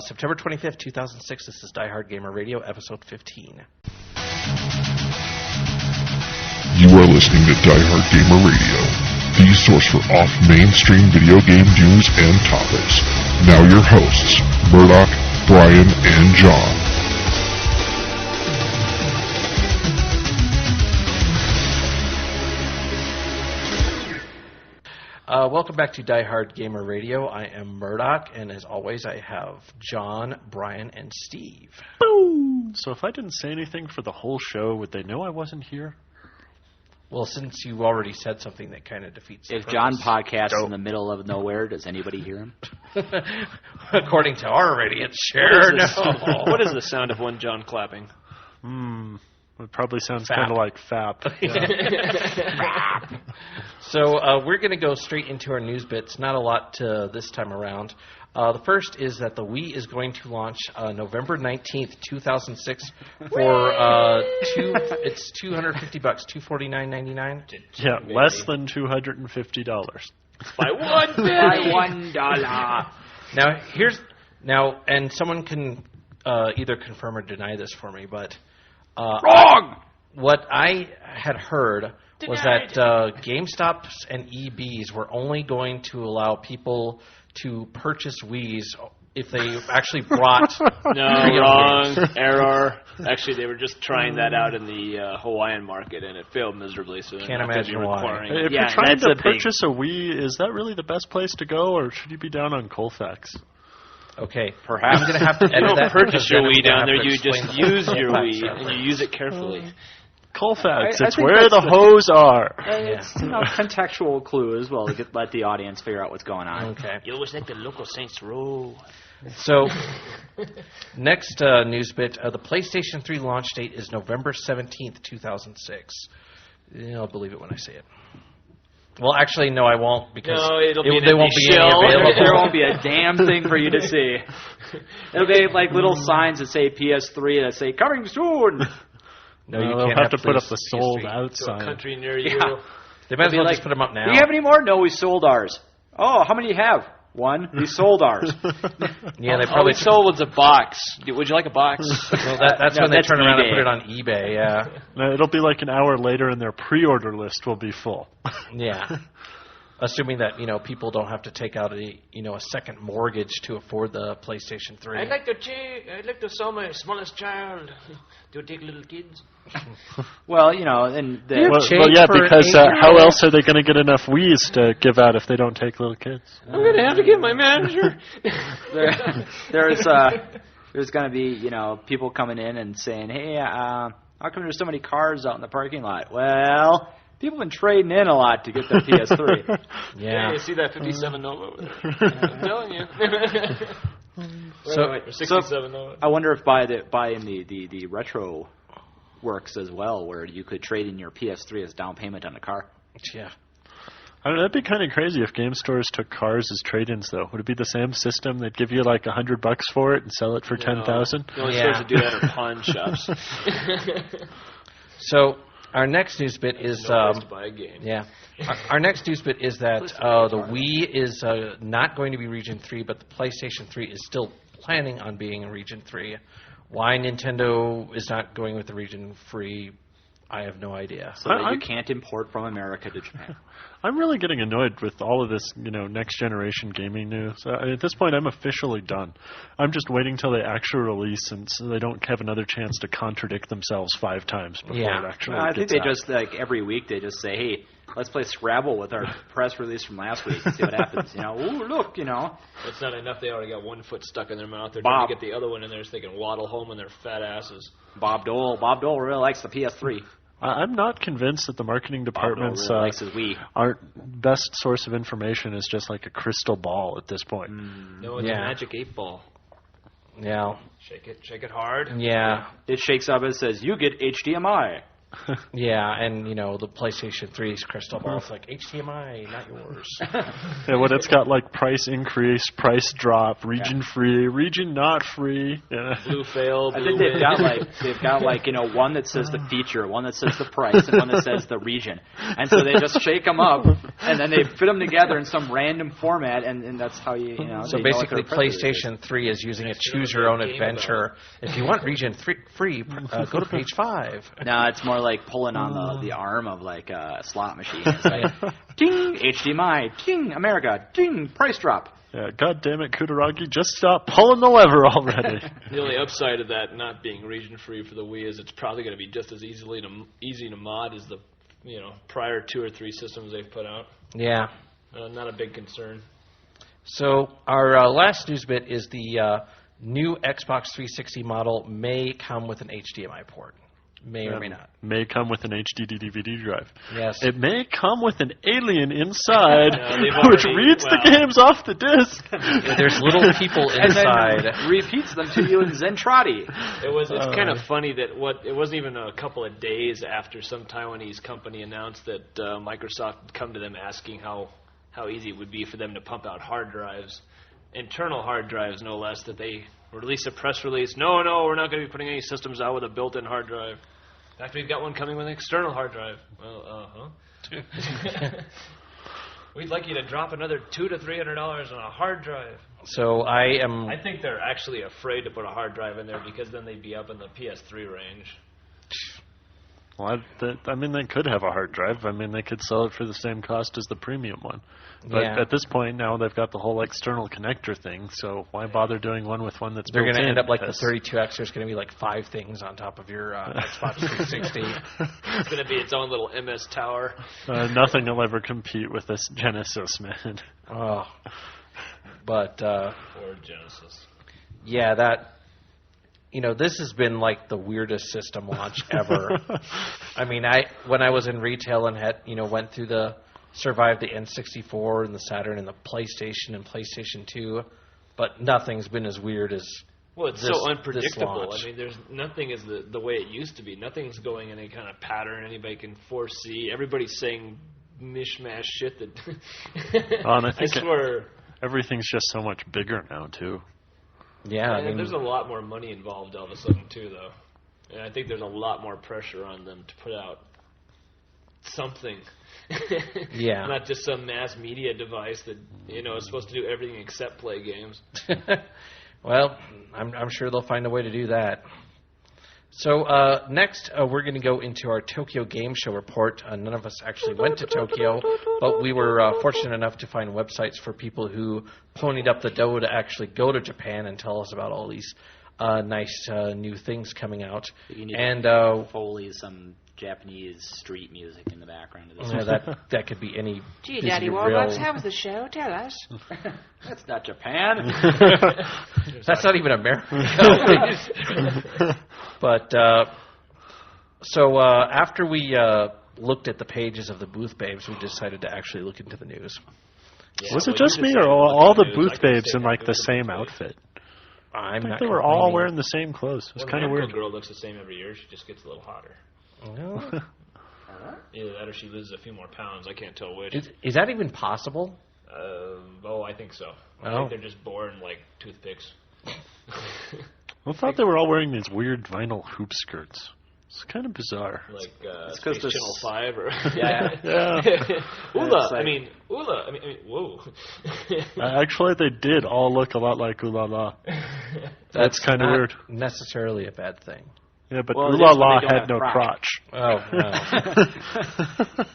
September 25th, 2006. This is Diehard Gamer Radio, episode 15. You are listening to Diehard Gamer Radio, the source for off-mainstream video game news and topics. Now your hosts, Murdock, Brian, and John. Welcome back to Diehard Gamer Radio. I am Murdock, and as always, I have John, Brian, and Steve. Boom! So if I didn't say anything for the whole show, would they know I wasn't here? Well, since you already said something that kind of defeats the If purpose. John podcasts in the middle of nowhere, does anybody hear him? According to our audience, sure, no. What is the sound of one John clapping? It probably sounds Fap. kind of like FAP. So we're going to go straight into our news bits. Not a lot this time around. The first is that the Wii is going to launch November 19th, 2006 for it's $250, $249.99. Yeah, less than $250. By $1. Now, and someone can either confirm or deny this for me, but Wrong! What I had heard was that GameStops and EBs were only going to allow people to purchase Wiis if they actually brought... No, wrong. Error. Actually, they were just trying that out in the Hawaiian market, and it failed miserably. So Can't imagine why. If Yeah, you're trying that's to a big- purchase a Wii, is that really the best place to go, or should you be down on Colfax? Okay, Perhaps. I'm going to have to edit You don't that. purchase because your then I'm Wii gonna down have there. to You explain just the whole use your Colfax Wii, and you use it carefully. Colfax, I it's think where that's the hose are. It's contextual clue as well to let the audience figure out what's going on. Okay. You always like the local Saints Row. So, next news bit, the PlayStation 3 launch date is November 17th, 2006. I'll believe it when I say it. Well, actually, no, I won't, because No, it'll be there won't be any shell. available. There won't be a damn thing for you to see. It'll be like little signs that say PS3 that say, coming soon! No, you They'll can't have to put up PS3 the sold out To a sign. country near you. Yeah. They might as It'll well be just put them up now. Do you have any more? No, we sold ours. Oh, how many do you have? One. We sold ours. Yeah, they All probably we sold was a box. Would you like a box? Well, that's No, when they that's turn around and eBay. put it on eBay. Yeah, No, it'll be like an hour later, and their pre-order list will be full. yeah. Assuming that people don't have to take out a second mortgage to afford the PlayStation 3. I'd like to sell my smallest child. Do you take little kids? Well, and Well, Jake yeah, for because 8 how years. else are they going to get enough Wiis to give out if they don't take little kids? I'm going to have to get my manager. there's going to be, people coming in and saying, hey, how come there's so many cars out in the parking lot? Well, people have been trading in a lot to get their PS3. Yeah. You see that 57 Nova over there? I'm telling you. So- 67 Nova. I wonder if buying the retro works as well, where you could trade in your PS3 as down payment on the car. Yeah. I don't know, that'd be kind of crazy if game stores took cars as trade-ins, though. Would it be the same system? They'd give you like $100 for it and sell it for $10,000? The only Yeah. stores that do that are pawn shops. So our next news bit is No place to buy a game. yeah. Our next news bit is that the Wii is not going to be Region 3, but the PlayStation 3 is still planning on being in Region 3. Why Nintendo is not going with the Region 3, I have no idea. So that you can't import from America to Japan. I'm really getting annoyed with all of this, next generation gaming news. At this point, I'm officially done. I'm just waiting till they actually release, and so they don't have another chance to contradict themselves 5 times before Yeah. it actually I think gets they out. just, every week, they just say, hey, let's play Scrabble with our press release from last week and see what happens. Ooh, look, It's not enough. They already got one foot stuck in their mouth. They're Bob. trying to get the other one in there so they can waddle home on their fat asses. Bob Dole really likes the PS3. I'm not convinced that the marketing department's really likes his Wii. our best source of information is just like a crystal ball at this point. No, it's Yeah. a magic 8-ball. Yeah. Shake it hard. Yeah. It shakes up and says, you get HDMI. Yeah, and the PlayStation 3's crystal ball is like HDMI, not yours. Yeah, when it's got like price increase, price drop, region free, region not free. Yeah. Blue fail. I Blue think win. they've got one that says the feature, one that says the price, and one that says the region. And so they just shake them up, and then they fit them together in some random format, and that's how you know. So they know what basically, their preference is. PlayStation 3 is using a choose-your-own adventure. If you want region free, go to page 5. No, it's more like pulling on the arm of like a slot machine. It's like, ding, HDMI, ding, America, ding, price drop. Yeah, God damn it, Kutaragi, just stop pulling the lever already. The only upside of that not being region free for the Wii is it's probably going to be just as easy to mod as the prior 2 or 3 systems they've put out. Yeah. Not a big concern. So our last news bit is the new Xbox 360 model may come with an HDMI port. May or may not. May come with an HDD DVD drive. Yes. It may come with an alien inside, they've which already- reads the well. games off the disc. There's little people inside. And then repeats them to you in Zentradi. It's kind of funny that it wasn't even a couple of days after some Taiwanese company announced that Microsoft had come to them asking how easy it would be for them to pump out hard drives, internal hard drives no less, that they released a press release. No, we're not going to be putting any systems out with a built-in hard drive. In fact, we've got one coming with an external hard drive. Well, we'd like you to drop another $200 to $300 on a hard drive. So I think they're actually afraid to put a hard drive in there because then they'd be up in the PS3 range. Well, I mean, they could have a hard drive. I mean, they could sell it for the same cost as the premium one. But at this point now, they've got the whole external connector thing. So why bother doing one with one that's They're built going to in? end up like the 32X. There's going to be like 5 things on top of your Xbox 360. It's going to be its own little MS tower. Nothing will ever compete with this Genesis, man. Oh. But, Or Genesis. yeah, that... this has been like the weirdest system launch ever. I mean, when I was in retail and had, went through survived the N64 and the Saturn and the PlayStation and PlayStation 2, but nothing's been as weird as Well, it's this, so unpredictable. This launch. I mean, there's nothing is the way it used to be. Nothing's going in any kind of pattern anybody can foresee. Everybody's saying mishmash shit that And I think I swear. everything's just so much bigger now, too. Yeah, I mean, there's a lot more money involved all of a sudden too, though, and I think there's a lot more pressure on them to put out something. Yeah. Not just some mass media device that is supposed to do everything except play games. well, I'm sure they'll find a way to do that. So next, we're going to go into our Tokyo Game Show report. None of us actually went to Tokyo, but we were fortunate enough to find websites for people who ponied up the dough to actually go to Japan and tell us about all these nice new things coming out. You need And Foley, some Japanese street music in the background of this. yeah, that could be any. Gee, Disney Daddy real- Warbucks, how was the show? Tell us. That's not Japan. That's not even America. But so after we looked at the pages of the booth babes, we decided to actually look into the news. Yeah, Was well, it just you me, decided or to look all at the news. booth I can babes say in that like the goes same both ways. outfit? I'm I not think they were all complaining. wearing the same clothes. It was Well, kind of the weird. Apple girl looks the same every year. She just gets a little hotter. Well, Either that or she loses a few more pounds. I can't tell which. is that even possible? I think so. I Oh. think they're just born like toothpicks. I thought they were all wearing these weird vinyl hoop skirts. It's kind of bizarre. Like It's Space 'cause this- Channel 5 or Yeah. Yeah. Ula. It's like- Ula. I mean, whoa. Actually, they did all look a lot like Ooh La La. That's kind of not weird. necessarily a bad thing. Yeah, but Well, Ooh it La is when La they don't had have no crotch. Oh, no.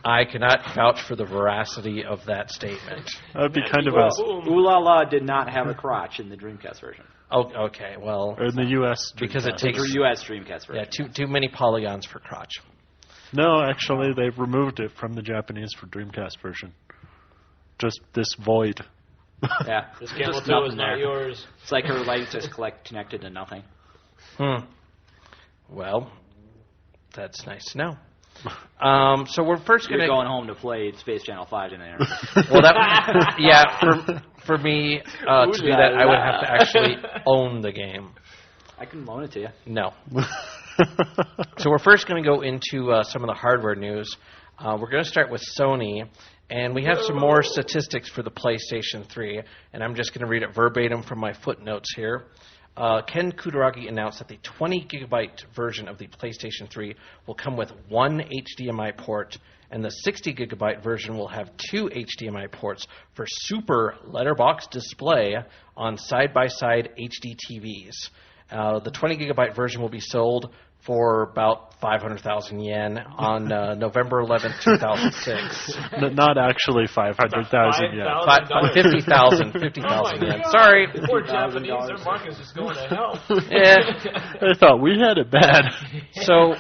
I cannot vouch for the veracity of that statement. That would be Yeah, kind of well, a... boom. Ooh La La did not have a crotch in the Dreamcast version. Oh, okay, well, In the U.S. because it Dreamcast. takes The U.S. Dreamcast version. yeah too many polygons for crotch. No, actually, they've removed it from the Japanese for Dreamcast version. Just this void. Yeah. This camel Just toe is nothing not there. yours. It's like her legs just connected to nothing. Well, that's nice to know. So we're first You're going going home to play Space Channel 5 tonight. Well, that yeah, for me to do that, I would have to actually own the game. I can loan it to you. No. So we're first going to go into some of the hardware news. We're going to start with Sony, and we have some more statistics for the PlayStation 3, and I'm just going to read it verbatim from my footnotes here. Ken Kutaragi announced that the 20-gigabyte version of the PlayStation 3 will come with one HDMI port, and the 60-gigabyte version will have two HDMI ports for super letterbox display on side-by-side HD TVs. The 20-gigabyte version will be sold for about 500,000 yen on November 11th, 2006. Not actually 500,000 yen. 50,000 yen. Sorry. Poor Japanese, their market's just going to hell. Yeah. I thought we had it bad. So,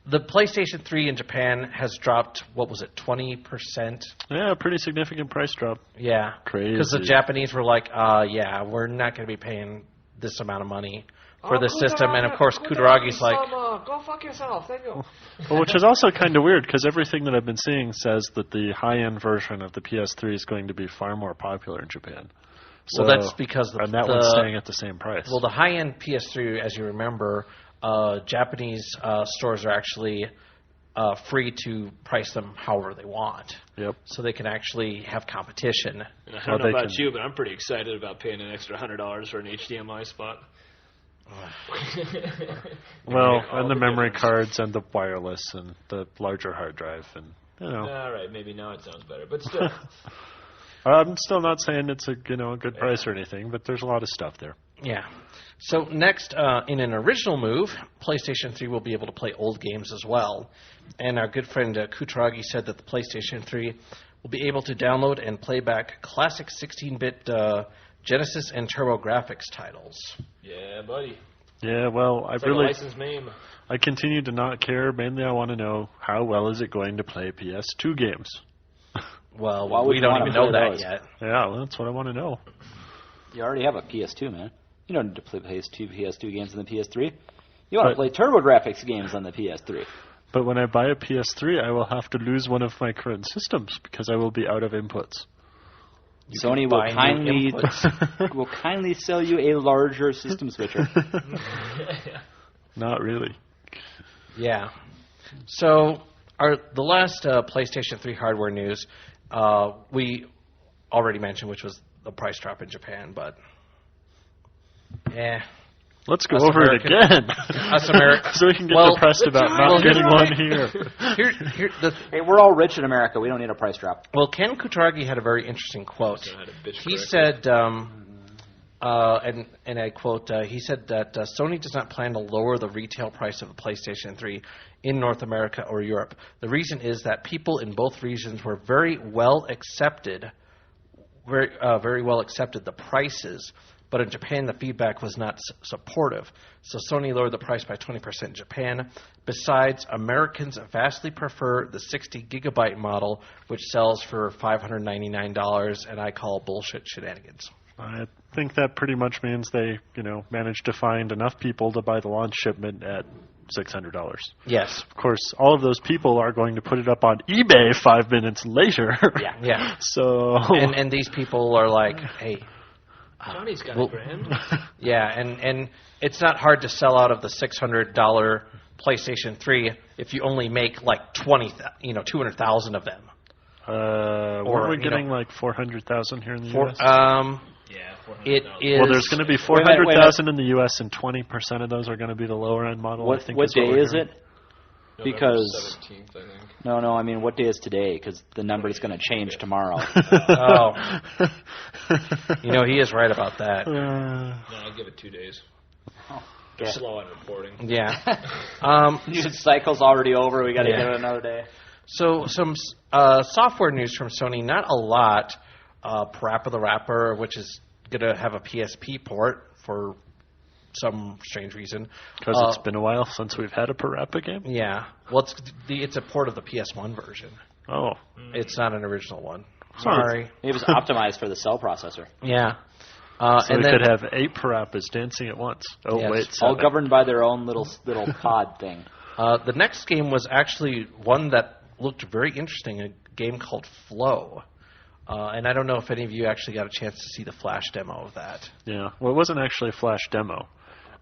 the PlayStation 3 in Japan has dropped, what was it, 20%? Yeah, a pretty significant price drop. Yeah. Crazy. Because the Japanese were like, yeah, we're not going to be paying this amount of money for this system. And, of course, Kutaragi's like... Go fuck yourself. Thank you. Well, which is also kind of weird, because everything that I've been seeing says that the high-end version of the PS3 is going to be far more popular in Japan. So, well, that's because... and that one's staying at the same price. Well, the high-end PS3, as you remember... Japanese stores are actually free to price them however they want. Yep. So they can actually have competition. And I don't know about you, but I'm pretty excited about paying an extra $100 for an HDMI spot. Well, and the memory cards and the wireless and the larger hard drive and, you know. All right, maybe now it sounds better, but still. I'm still not saying it's a good price or anything, but there's a lot of stuff there. Yeah. So next, in an original move, PlayStation 3 will be able to play old games as well. And our good friend Kutaragi said that the PlayStation 3 will be able to download and play back classic 16-bit Genesis and TurboGrafx titles. Yeah, buddy. Yeah, well, It's like a licensed name. I continue to not care. Mainly I want to know how well is it going to play PS2 games. Well, Why would we you don't wanna even know play that those? yet. Yeah, well, that's what I want to know. You already have a PS2, man. You don't need to play PS2 games on the PS3. You want to play TurboGrafx games on the PS3. But when I buy a PS3, I will have to lose one of my current systems because I will be out of inputs. Sony will kindly sell you a larger system switcher. Not really. Yeah. So the last PlayStation 3 hardware news we already mentioned, which was the price drop in Japan, but let's go over it again. Us Americans. So we can get depressed about not getting one here. Hey, we're all rich in America. We don't need a price drop. Well, Ken Kutaragi had a very interesting quote. He said, and I quote, he said that Sony does not plan to lower the retail price of the PlayStation 3 in North America or Europe. The reason is that people in both regions were very well accepted the prices, but in Japan the feedback was not supportive. So Sony lowered the price by 20% in Japan. Besides, Americans vastly prefer the 60-gigabyte model, which sells for $599, and I call bullshit shenanigans. I think that pretty much means they, managed to find enough people to buy the launch shipment at $600. Yes. Of course, all of those people are going to put it up on eBay 5 minutes later. Yeah. So. And these people are like, hey. Johnny's got a grand. Yeah, and it's not hard to sell out of the $600 PlayStation 3 if you only make like 200,000 of them. Or we getting like 400,000 here in the U.S.? Yeah, 400,000. It is. Well, there's going to be 400,000 in the U.S. and 20% of those are going to be the lower end model. What day is it? Because 17th, I think. No, I mean, what day is today? Because the number is going to change tomorrow. Oh. He is right about that. No, I'll give it 2 days. They're slow on reporting. Yeah. News cycle's already over. We got to give it another day. So some software news from Sony. Not a lot. Parappa the Rapper, which is going to have a PSP port for some strange reason. Because it's been a while since we've had a Parappa game? Yeah. Well, it's a port of the PS1 version. Oh. It's not an original one. Sorry. It was optimized for the cell processor. Yeah. So we could have 8 Parappas dancing at once. Oh, yes. wait. 7. All governed by their own little pod thing. The next game was actually one that looked very interesting, a game called Flow. And I don't know if any of you actually got a chance to see the Flash demo of that. Yeah. Well, it wasn't actually a Flash demo.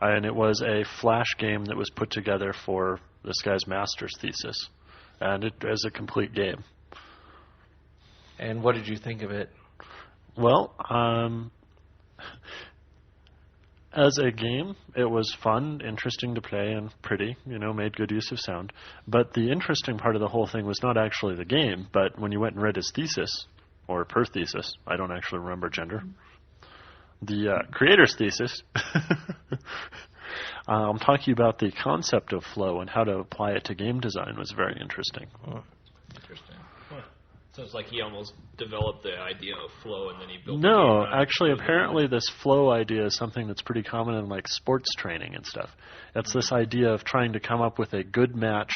And it was a Flash game that was put together for this guy's master's thesis. And it is a complete game. And what did you think of it? Well, as a game, it was fun, interesting to play, and pretty, made good use of sound. But the interesting part of the whole thing was not actually the game, but when you went and read his thesis, or her thesis, I don't actually remember gender, the creator's thesis, I'm talking about the concept of flow and how to apply it to game design was very interesting. Oh, interesting. So it's like he almost developed the idea of flow and then he built. No, actually, apparently this flow idea is something that's pretty common in like sports training and stuff. It's this idea of trying to come up with a good match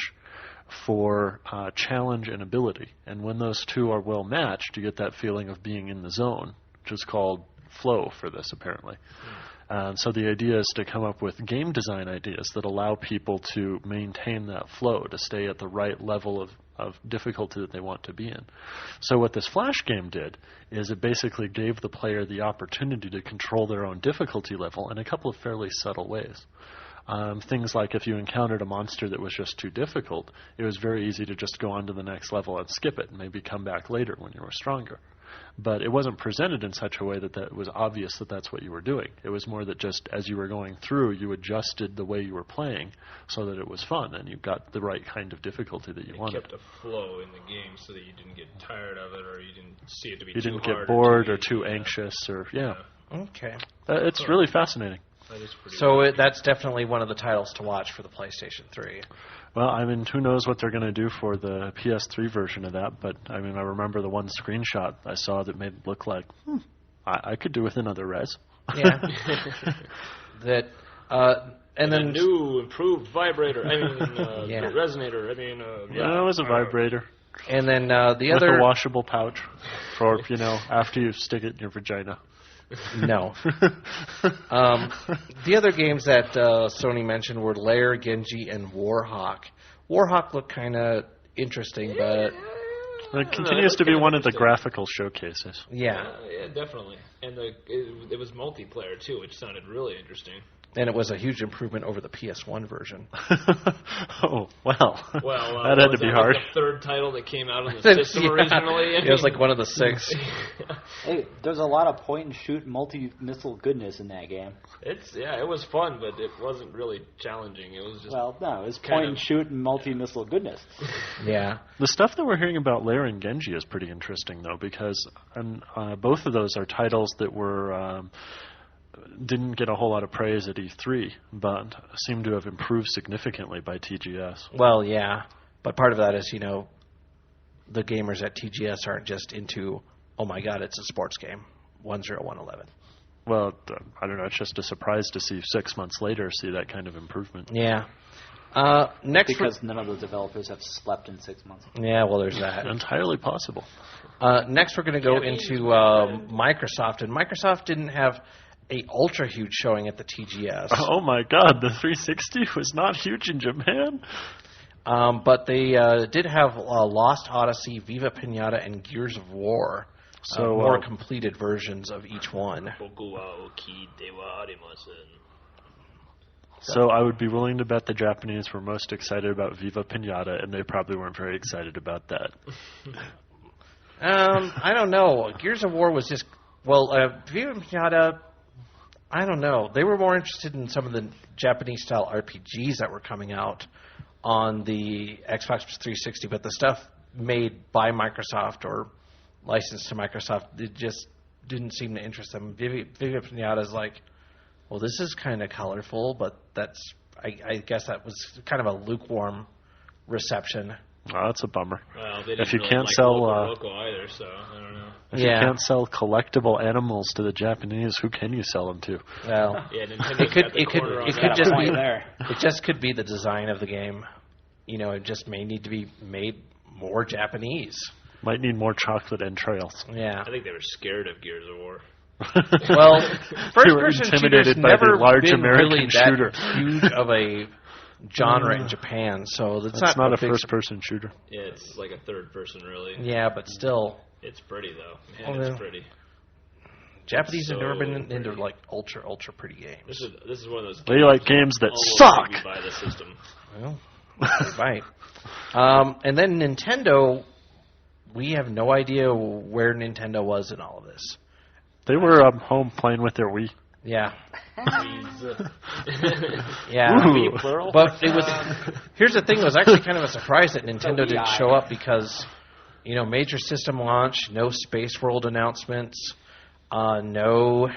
for challenge and ability. And when those two are well matched, you get that feeling of being in the zone, which is called flow for this, apparently. So the idea is to come up with game design ideas that allow people to maintain that flow, to stay at the right level of difficulty that they want to be in. So what this Flash game did is it basically gave the player the opportunity to control their own difficulty level in a couple of fairly subtle ways. Things like if you encountered a monster that was just too difficult, it was very easy to just go on to the next level and skip it and maybe come back later when you were stronger. But it wasn't presented in such a way that it was obvious that that's what you were doing. It was more that just as you were going through, you adjusted the way you were playing so that it was fun and you got the right kind of difficulty that you wanted. It kept a flow in the game so that you didn't get tired of it or you didn't see it to be you too didn't hard get bored or easy. too anxious or, yeah. Okay. It's really fascinating. That is pretty So that's definitely one of the titles to watch for the PlayStation 3. Well, I mean, who knows what they're going to do for the PS3 version of that, but, I mean, I remember the one screenshot I saw that made it look like, I could do with another res. Yeah. And then a new improved vibrator. I mean, Yeah. resonator. I mean, Yeah, it was a vibrator. And then the With other a washable pouch for, after you stick it in your vagina. No. The other games that Sony mentioned were Lair, Genji, and Warhawk. Warhawk looked kind of interesting, but It continues to be one of the graphical showcases. yeah. Yeah, definitely. And it was multiplayer too, which sounded really interesting. And it was a huge improvement over the PS1 version. Oh, well. Well, that had to was be that hard. Like the third title that came out on the system Yeah. originally. It was like one of the 6. Hey, there's a lot of point-and-shoot multi-missile goodness in that game. It was fun, but it wasn't really challenging. It was just Well, no, it was kind of- point-and-shoot and multi-missile goodness. Yeah. The stuff that we're hearing about Lair and Genji is pretty interesting, though, because both of those are titles that were didn't get a whole lot of praise at E3, but seem to have improved significantly by TGS. Well, yeah. But part of that is, the gamers at TGS aren't just into, oh my god, it's a sports game. 10111. Well, I don't know. It's just a surprise to see 6 months later see that kind of improvement. Yeah. Next, Because none of the developers have slept in 6 months. yeah, well, there's that. Entirely possible. Next, we're going to go into Microsoft, and Microsoft didn't have a ultra huge showing at the TGS, Oh my God, the 360 was not huge in Japan. but they did have Lost Odyssey, Viva Pinata, and Gears of War. So more completed versions of each one. So I would be willing to bet the Japanese were most excited about Viva Pinata, and they probably weren't very excited about that. I don't know. Gears of War was just Viva Pinata. I don't know. They were more interested in some of the Japanese-style RPGs that were coming out on the Xbox 360, but the stuff made by Microsoft or licensed to Microsoft, it just didn't seem to interest them. Viva Pinata is like, well, this is kind of colorful, but I guess that was kind of a lukewarm reception. Oh, that's a bummer. Well, they If didn't you really can't like sell, Loco either, so I don't know. If you can't sell collectible animals to the Japanese, who can you sell them to? Well, Yeah, Nintendo's it could got the corner on it that. could just point be there. It just could be the design of the game. It just may need to be made more Japanese. Might need more chocolate entrails. Yeah. I think they were scared of Gears of War. Well, They were first-person shooters intimidated by the never large been American really shooter. that huge of a genre in Japan, so That's not not a big first-person shooter. Yeah, it's like a third person, really. Yeah, but still, It's pretty, though. Man, Oh, it's yeah. pretty. Japanese have So never been into pretty. like ultra pretty games. This is one of those. They like games that almost suck. made me buy the system. Well, they might. And then Nintendo, we have no idea where Nintendo was in all of this. They were home playing with their Wii. Yeah. Please. Yeah. Ooh. Plural. But it was. Here's the thing: it was actually kind of a surprise that Nintendo didn't show up because, major system launch, no Space World announcements, no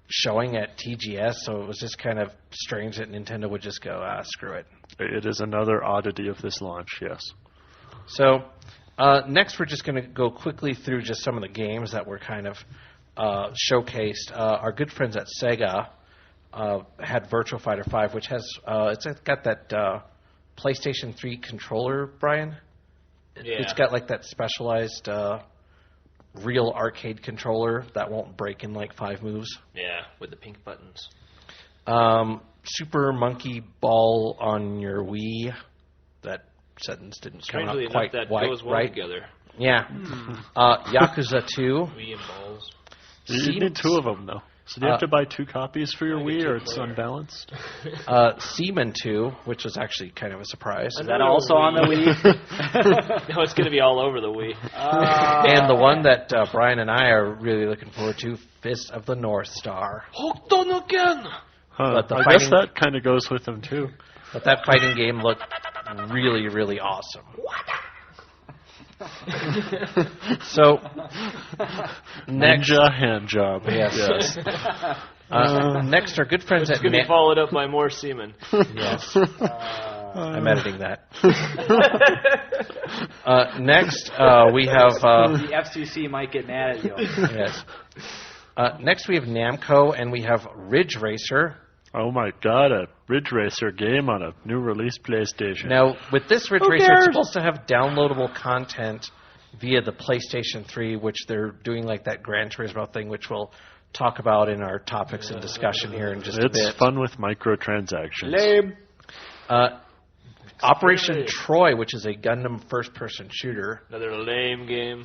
showing at TGS. So it was just kind of strange that Nintendo would just go, screw it. It is another oddity of this launch, yes. So next, we're just going to go quickly through just some of the games that were kind of showcased. Our good friends at Sega had Virtua Fighter 5, which has it's got that PlayStation 3 controller, Brian. Yeah. It's got like that specialized real arcade controller that won't break in like 5 moves. Yeah, with the pink buttons. Super Monkey Ball on your Wii. That sentence didn't come Strangely out enough, quite that right. goes well together. Yeah. Yakuza 2. Wii and balls. You need 2 of them, though. So do you have to buy 2 copies for your Wii, or it's unbalanced? Seaman 2, which was actually kind of a surprise. Is that also on the Wii? No, it's going to be all over the Wii. And the one that Brian and I are really looking forward to, Fist of the North Star. Hokutonoken! Huh. But the I guess fighting- that kind of goes with them, too. But that fighting game looked really, really awesome. So, next, Ninja hand job. Yes. Next, our good friends It's at going to be followed up by more semen. Yes. I'm editing that. Next, we have The FCC might get mad at you. yes. Next, we have Namco, and we have Ridge Racer. Oh my god, a Ridge Racer game on a new release PlayStation. Now, with this Ridge Racer, it's supposed to have downloadable content via the PlayStation 3, which they're doing like that Gran Turismo thing, which we'll talk about in our topics and discussion here in just a It's bit. fun with microtransactions. Lame. Operation Troy, which is a Gundam first-person shooter. Another lame game.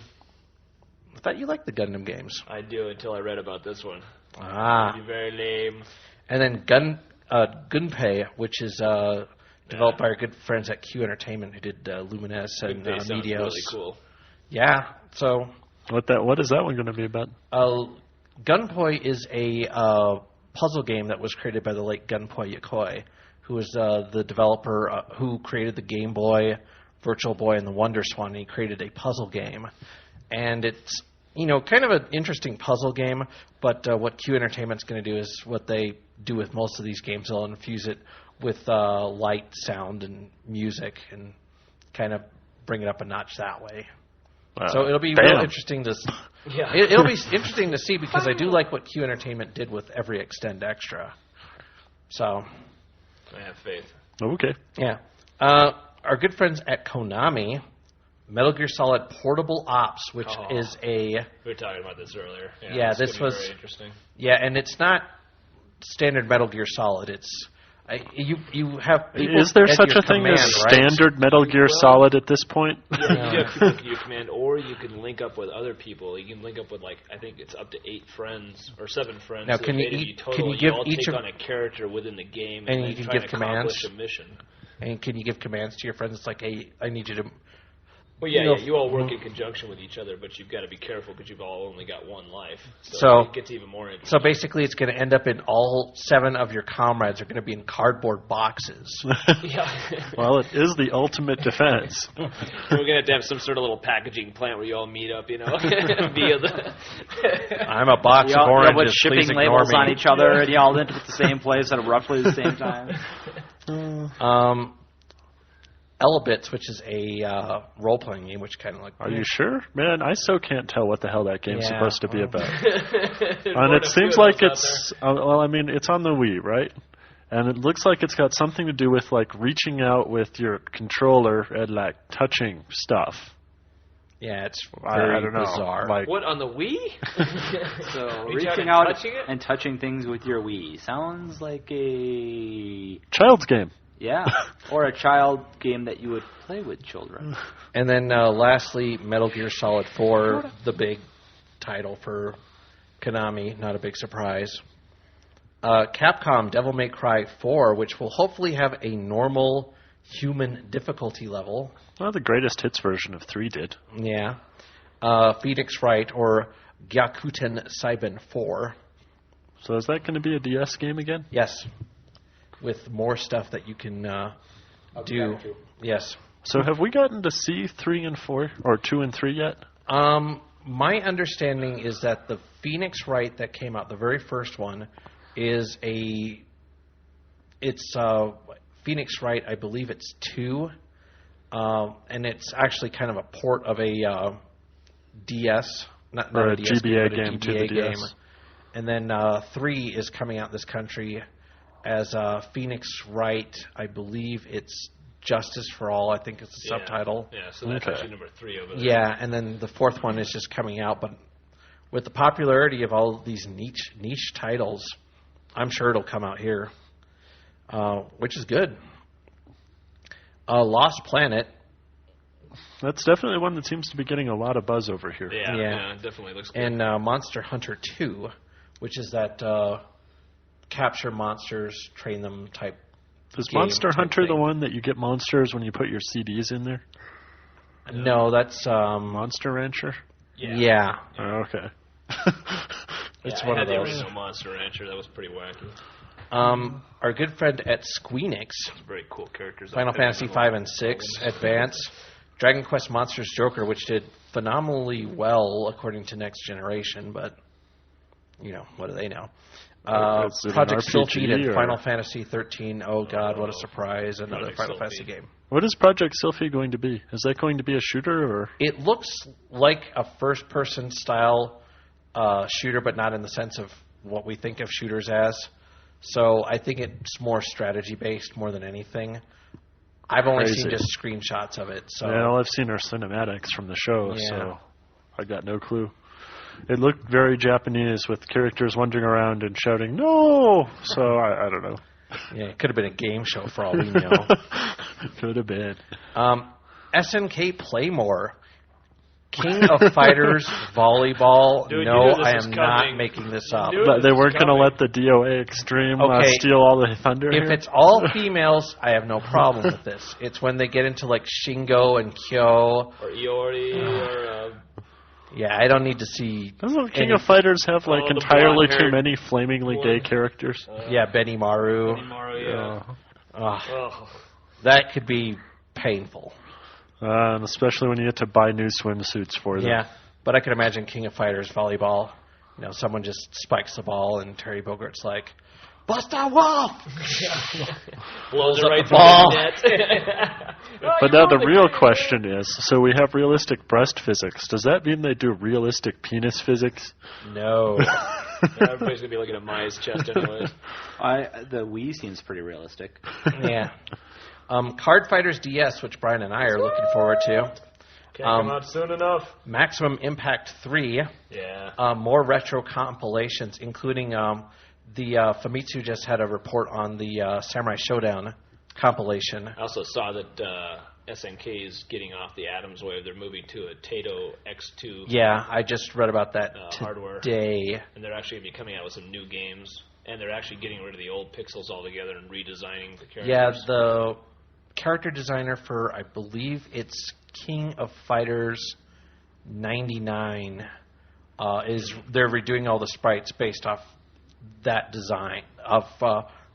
I thought you liked the Gundam games. I do until I read about this one. Ah. It'd be very lame. And then Gunpei, which is developed by our good friends at Q Entertainment, who did Lumines and Gunpei sounds Meteos. really cool. Yeah, so What is that one going to be about? Gunpei is a puzzle game that was created by the late Gunpei Yokoi, who was the developer who created the Game Boy, Virtual Boy, and the Wonder Swan. And he created a puzzle game. And it's, kind of an interesting puzzle game, but what Q Entertainment's going to do is what they do with most of these games. They'll infuse it with light, sound, and music and kind of bring it up a notch that way. So it'll be real interesting to Yeah. it'll be interesting to see because I do like what Q Entertainment did with every Extend Extra. So, I have faith. Okay. yeah. Our good friends at Konami, Metal Gear Solid Portable Ops, which is a... We were talking about this earlier. Yeah, this this could be was- very interesting. Yeah, and it's not standard Metal Gear Solid. It's... you have people Is there at such your a thing command, as right? standard Metal Gear Solid at this point? Yeah, you have people at your command, or you can link up with other people. You can link up with, I think it's up to 8 friends, or 7 friends. Now, so can you there's 8 of eat- total, can you and give all each take of- on a character within the game And then you can try give and commands? accomplish a mission. And can you give commands to your friends? It's like, hey, I need you to... Well, yeah, You know, you all work in conjunction with each other, but you've got to be careful because you've all only got one life. So- it gets even more interesting. So basically, it's going to end up in all 7 of your comrades are going to be in cardboard boxes. Yeah. Well, it is the ultimate defense. We're going to have some sort of little packaging plant where you all meet up, via the... I'm a box of Y'all oranges. with Please shipping ignore labels me. on each other, and y'all end up at the same place at roughly the same time. Elebits, which is a role-playing game, which kind of like... Are you sure? Man, I so can't tell what the hell that game's Yeah, supposed to be well. about. There's And more it than a seems few of like us out it's... well, I mean, it's on the Wii, right? And it looks like it's got something to do with, reaching out with your controller and, touching stuff. Yeah, it's I very don't know. bizarre. there. What, on the Wii? So Reach reaching out out and touching it? and touching things with your Wii sounds like a Child's game. or a child game that you would play with children. And then lastly, Metal Gear Solid 4, the big title for Konami, not a big surprise. Capcom, Devil May Cry 4, which will hopefully have a normal human difficulty level. Well, the greatest hits version of 3 did. Yeah. Phoenix Wright, or Gyakuten Saiban 4. So is that going to be a DS game again? Yes. With more stuff that you can do. Yes. So have we gotten to see 3 and 4, or 2 and 3 yet? My understanding is that the Phoenix Wright that came out, the very first one, is it's Phoenix Wright, I believe it's 2, and it's actually kind of a port of a DS, not Or a DS GBA game, but a game to GBA the game. DS. And then 3 is coming out this country as Phoenix Wright. I believe it's Justice for All. I think it's the subtitle. Yeah, so that's actually number 3 over there. Yeah, and then the 4th one is just coming out. But with the popularity of all these niche titles, I'm sure it'll come out here, which is good. Lost Planet. That's definitely one that seems to be getting a lot of buzz over here. Yeah, it definitely looks good. And Monster Hunter 2, which is that capture monsters, train them type. Is game Monster type Hunter thing. the one that you get monsters when you put your CDs in there? No, that's Monster Rancher? yeah. Oh, okay. It's I one had of the those. original Monster Rancher. That was pretty wacky. Our good friend at Squeenix, It's very cool characters. Final Fantasy 5 and 6, Advance, Dragon Quest Monsters Joker, which did phenomenally well according to Next Generation, but what do they know? Is it an Project RPG Sylphid and or- Final Fantasy 13. Oh God, what a surprise! Another Project Final Sylphid. Fantasy game. What is Project Sylphie going to be? Is that going to be a shooter or? It looks like a first-person style shooter, but not in the sense of what we think of shooters as. So I think it's more strategy-based more than anything. I've only Crazy. seen just screenshots of it. So Yeah, well, I've seen our cinematics from the show, Yeah. so I got no clue. It looked very Japanese with characters wandering around and shouting, "No!" So I don't know. yeah, it could have been a game show for all we know. Could have been. SNK Playmore, King of Fighters Volleyball. Dude, you No, knew this I was am not coming. making this up. You knew But they this weren't was going to coming. let the DOA Extreme Okay. steal all the thunder If here? it's all females, I have no problem with this. It's when they get into like Shingo and Kyo. Or Iori, or Yeah, I don't need to see. Doesn't King any- of Fighters have like Oh, the entirely too blonde-haired many flamingly gay one. characters? Yeah, Benny Maru. Mario. Yeah. Ugh, Oh. that could be painful. And especially when you get to buy new swimsuits for them. Yeah, but I could imagine King of Fighters volleyball. Someone just spikes the ball and Terry Bogart's like, "Buster Wolf!" Blows it up right the through ball. the net. But now the real question is, so we have realistic breast physics. Does that mean they do realistic penis physics? No. Everybody's gonna be looking at Maya's chest anyways. The Wii seems pretty realistic. Yeah. Card Fighters DS, which Brian and I are looking forward to. Can't come out soon enough. Maximum Impact 3. Yeah. More retro compilations, including the Famitsu just had a report on the Samurai Showdown compilation. I also saw that SNK is getting off the Adams wave. They're moving to a Tato X2 Yeah, I just read about that hardware. today. And they're actually going to be coming out with some new games. And they're actually getting rid of the old pixels altogether and redesigning the characters. Yeah, the character designer for, I believe it's King of Fighters 99, they're redoing all the sprites based off that design of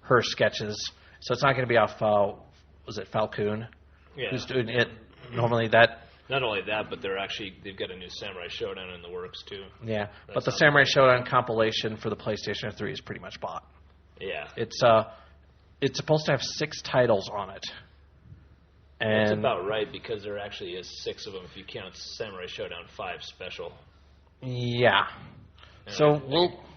her sketches. So it's not going to be off, was it Falcon? Yeah. Who's doing it? Normally that, Not only that, but they've got a new Samurai Showdown in the works too. yeah. But the sounds Samurai great. Showdown compilation for the PlayStation 3 is pretty much bought. Yeah. It's supposed to have 6 titles on it. And That's about right because there actually is 6 of them if you count Samurai Showdown 5 special. yeah. And So I-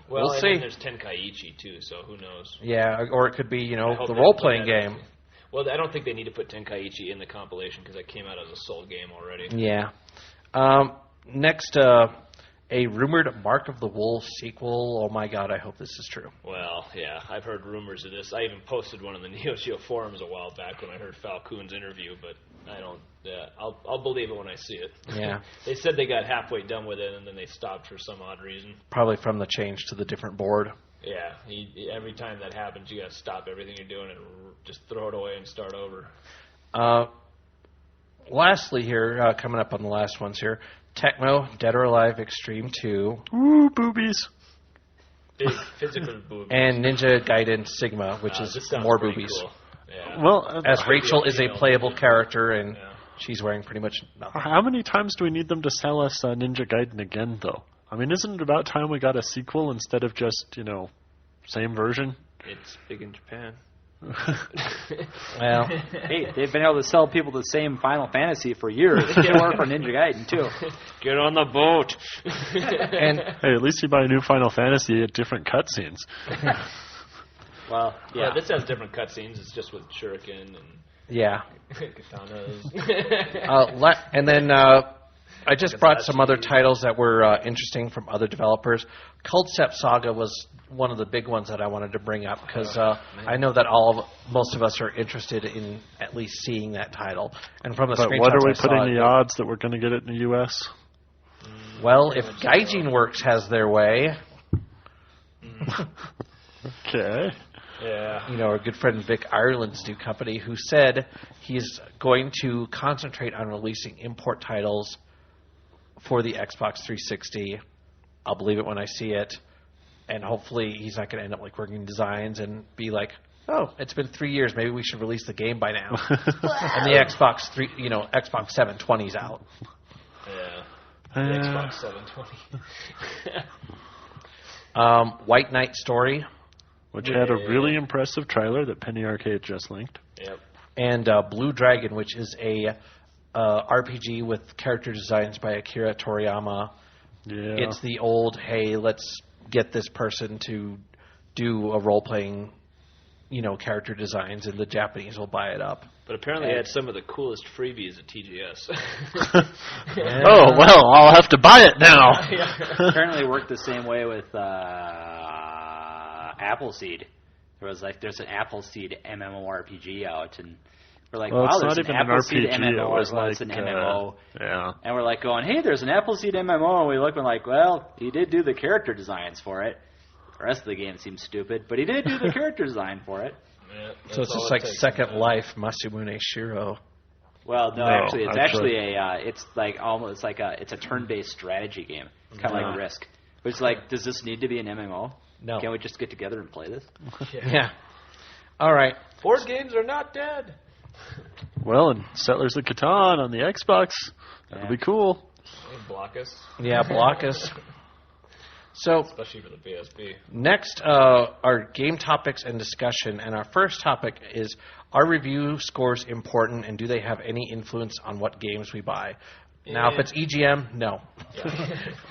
we'll and see. then there's Tenkaichi too, so who knows? Yeah, or it could be, I hope the they role-playing put that game. Well, I don't think they need to put Tenkaichi in the compilation because that came out as a sold game already. Yeah. Next, a rumored Mark of the Wolf sequel. Oh my God, I hope this is true. Well, yeah, I've heard rumors of this. I even posted one on the Neo Geo forums a while back when I heard Falcoon's interview, but I don't. Yeah, I'll believe it when I see it. Yeah. They said they got halfway done with it, and then they stopped for some odd reason. Probably from the change to the different board. Yeah, every time that happens, you got to stop everything you're doing and just throw it away and start over. Lastly here, coming up on the last ones here, Tecmo Dead or Alive Extreme 2. Ooh, boobies. Big physical boobies. And Ninja Gaiden Sigma, which This is sounds more pretty boobies. Cool. Yeah. Well, As Rachel is a playable character, and Yeah. she's wearing pretty much nothing. how many times do we need them to sell us Ninja Gaiden again, though? I mean, isn't it about time we got a sequel instead of just, same version? It's big in Japan. Well, Hey, they've been able to sell people the same Final Fantasy for years. It can work for Ninja Gaiden, too. Get on the boat. and Hey, at least you buy a new Final Fantasy at different cutscenes. Well, Yeah, yeah. this has different cutscenes. It's just with shuriken and yeah. katanas. And then I just brought some other titles that were interesting from other developers. Culdcept Saga was one of the big ones that I wanted to bring up because I know that most of us are interested in at least seeing that title. And from the But screenshots what are we I saw, putting the odds that we're going to get it in the U.S.? Well, if Gaijin Works has their way, Okay. Yeah. our good friend Vic Ireland's new company, who said he's going to concentrate on releasing import titles for the Xbox 360. I'll believe it when I see it. And hopefully he's not going to end up like working designs and be like, oh, it's been 3 years. Maybe we should release the game by now. And the Xbox Xbox 720's out. Yeah. The Xbox 720. White Knight Story Which had a really impressive trailer that Penny Arcade just linked. Yep. and Blue Dragon, which is a RPG with character designs by Akira Toriyama. Yeah. It's the old, hey, let's get this person to do a role-playing, character designs, and the Japanese will buy it up. But apparently it had some of the coolest freebies at TGS. Oh, well, I'll have to buy it now. Apparently it worked the same way with Appleseed. There's an Appleseed MMORPG out, and we're like, Well, wow, it's there's not an even an Appleseed RPG. MMO It was as well as like, an MMO. Yeah. And we're like going, hey, there's an Appleseed MMO, and we look and like, well, he did do the character designs for it. The rest of the game seems stupid, but he did do the character design for it. Yeah, So it's just like Second Life, Masamune Shiro. Well, no, actually, it's actually- it's like almost like it's a turn-based strategy game. It's kind of like Risk. But it's like, does this need to be an MMO? No. Can't we just get together and play this? Yeah. All right. Board games are not dead. Well, and Settlers of Catan on the Xbox. That'll be cool. They block us, Yeah, block us. So especially for the PSP. next are game topics and discussion. And our first topic is, are review scores important, and do they have any influence on what games we buy? Now, if it's EGM, no.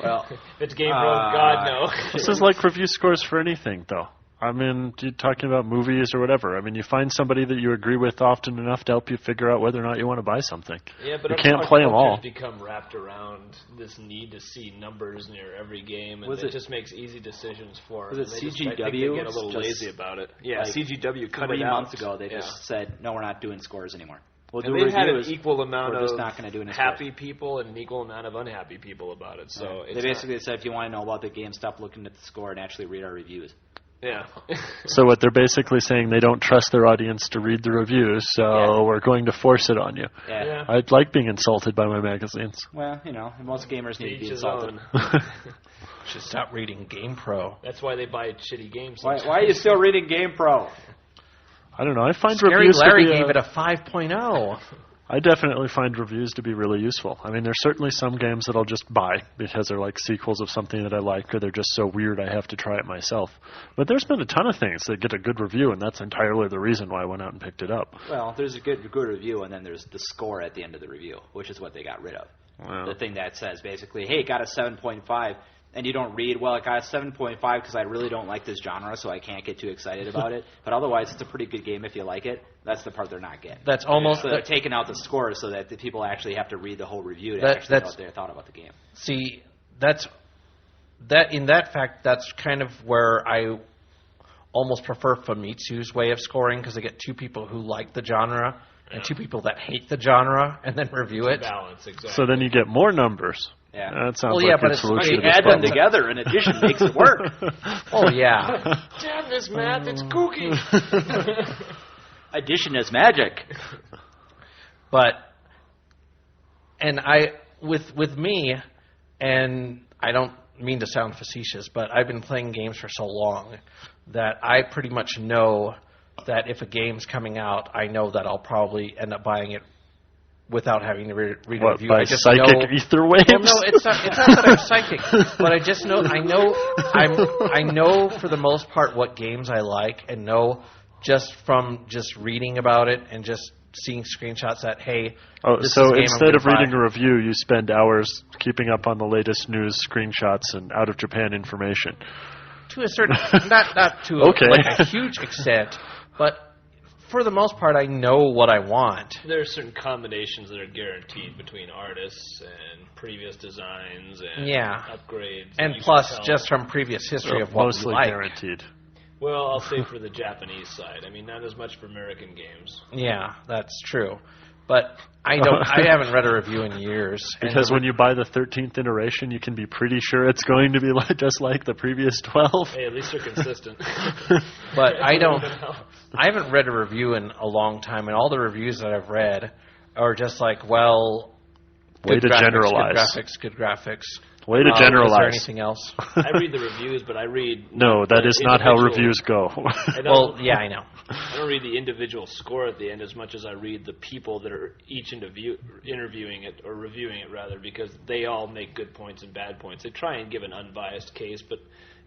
Well, If it's Game Pro, God, no. This is like review scores for anything, though. I mean, you're talking about movies or whatever. I mean, you find somebody that you agree with often enough to help you figure out whether or not you want to buy something. Yeah, but you our can't play them all. culture's become wrapped around this need to see numbers near every game, and Was it it- just makes easy decisions for was them. it I think CGW? they get a little Just lazy about it. Yeah, like CGW cut 3 it out. months ago, they just said, no, we're not doing scores anymore. We'll And do they've had an reviews. equal amount we're of just not gonna do any happy people and an equal amount of unhappy people about it. So They it's basically said, if you want to know about the game, stop looking at the score and actually read our reviews. yeah. So what they're basically saying, they don't trust their audience to read the reviews, so Yeah. we're going to force it on you. Yeah. Yeah. I'd like being insulted by my magazines. Well, most gamers need to Each be his insulted. own. Should stop reading Game Pro. That's why they buy shitty games. Why sometimes. are you still reading Game Pro? I don't know. I find Scary reviews Larry to be gave it a 5.0. I definitely find reviews to be really useful. I mean, there's certainly some games that I'll just buy because they're like sequels of something that I like, or they're just so weird I have to try it myself. But there's been a ton of things that get a good review, and that's entirely the reason why I went out and picked it up. Well, there's a good review, and then there's the score at the end of the review, which is what they got rid of. Wow. The thing that says basically, hey, it got a 7.5, and you don't read, well, it got a 7.5 because I really don't like this genre, so I can't get too excited about it. But otherwise, it's a pretty good game if you like it. That's the part they're not getting. That's almost So they're taking out the scores so that the people actually have to read the whole review to That- actually know that's- what they thought about the game. See, that's kind of where I almost prefer Famitsu's way of scoring, because they get two people who like the genre and 2 people that hate the genre and then review it. Balance, exactly. So then you get more numbers. Yeah. That sounds Well, yeah, like but a it's solution funny. to this Add them problem. together, and addition makes it work. Oh, yeah. Damn this math, it's kooky. Addition is magic. But, and with me, and I don't mean to sound facetious, but I've been playing games for so long that I pretty much know that if a game's coming out, I know that I'll probably end up buying it without having to read a What, review. by I just psychic know. ether waves? Well, no, it's not that I'm psychic, but I just know. I know for the most part what games I like, and know just from just reading about it and just seeing screenshots that this Oh, is a so game I'm instead of gonna reading buy. a review, you spend hours keeping up on the latest news, screenshots, and out of Japan information. To a certain, not to Okay. like a huge extent, but for the most part, I know what I want. There are certain combinations that are guaranteed between artists and previous designs and upgrades. And You plus, can tell. just from previous history of what Mostly we like. guaranteed. Well, I'll say for the Japanese side. I mean, not as much for American games. Yeah, that's true. But I haven't read a review in years. Because when you buy the 13th iteration, you can be pretty sure it's going to be just like the previous 12. Hey, at least they're consistent. But I haven't read a review in a long time, and all the reviews that I've read are just like, well, Way to generalize. good graphics. Way to Is there generalize. anything else? I read the reviews, but I read... No, that is not how individual- reviews go. Well, yeah, I know. I don't read the individual score at the end as much as I read the people that are each interviewing it, or reviewing it rather, because they all make good points and bad points. They try and give an unbiased case, but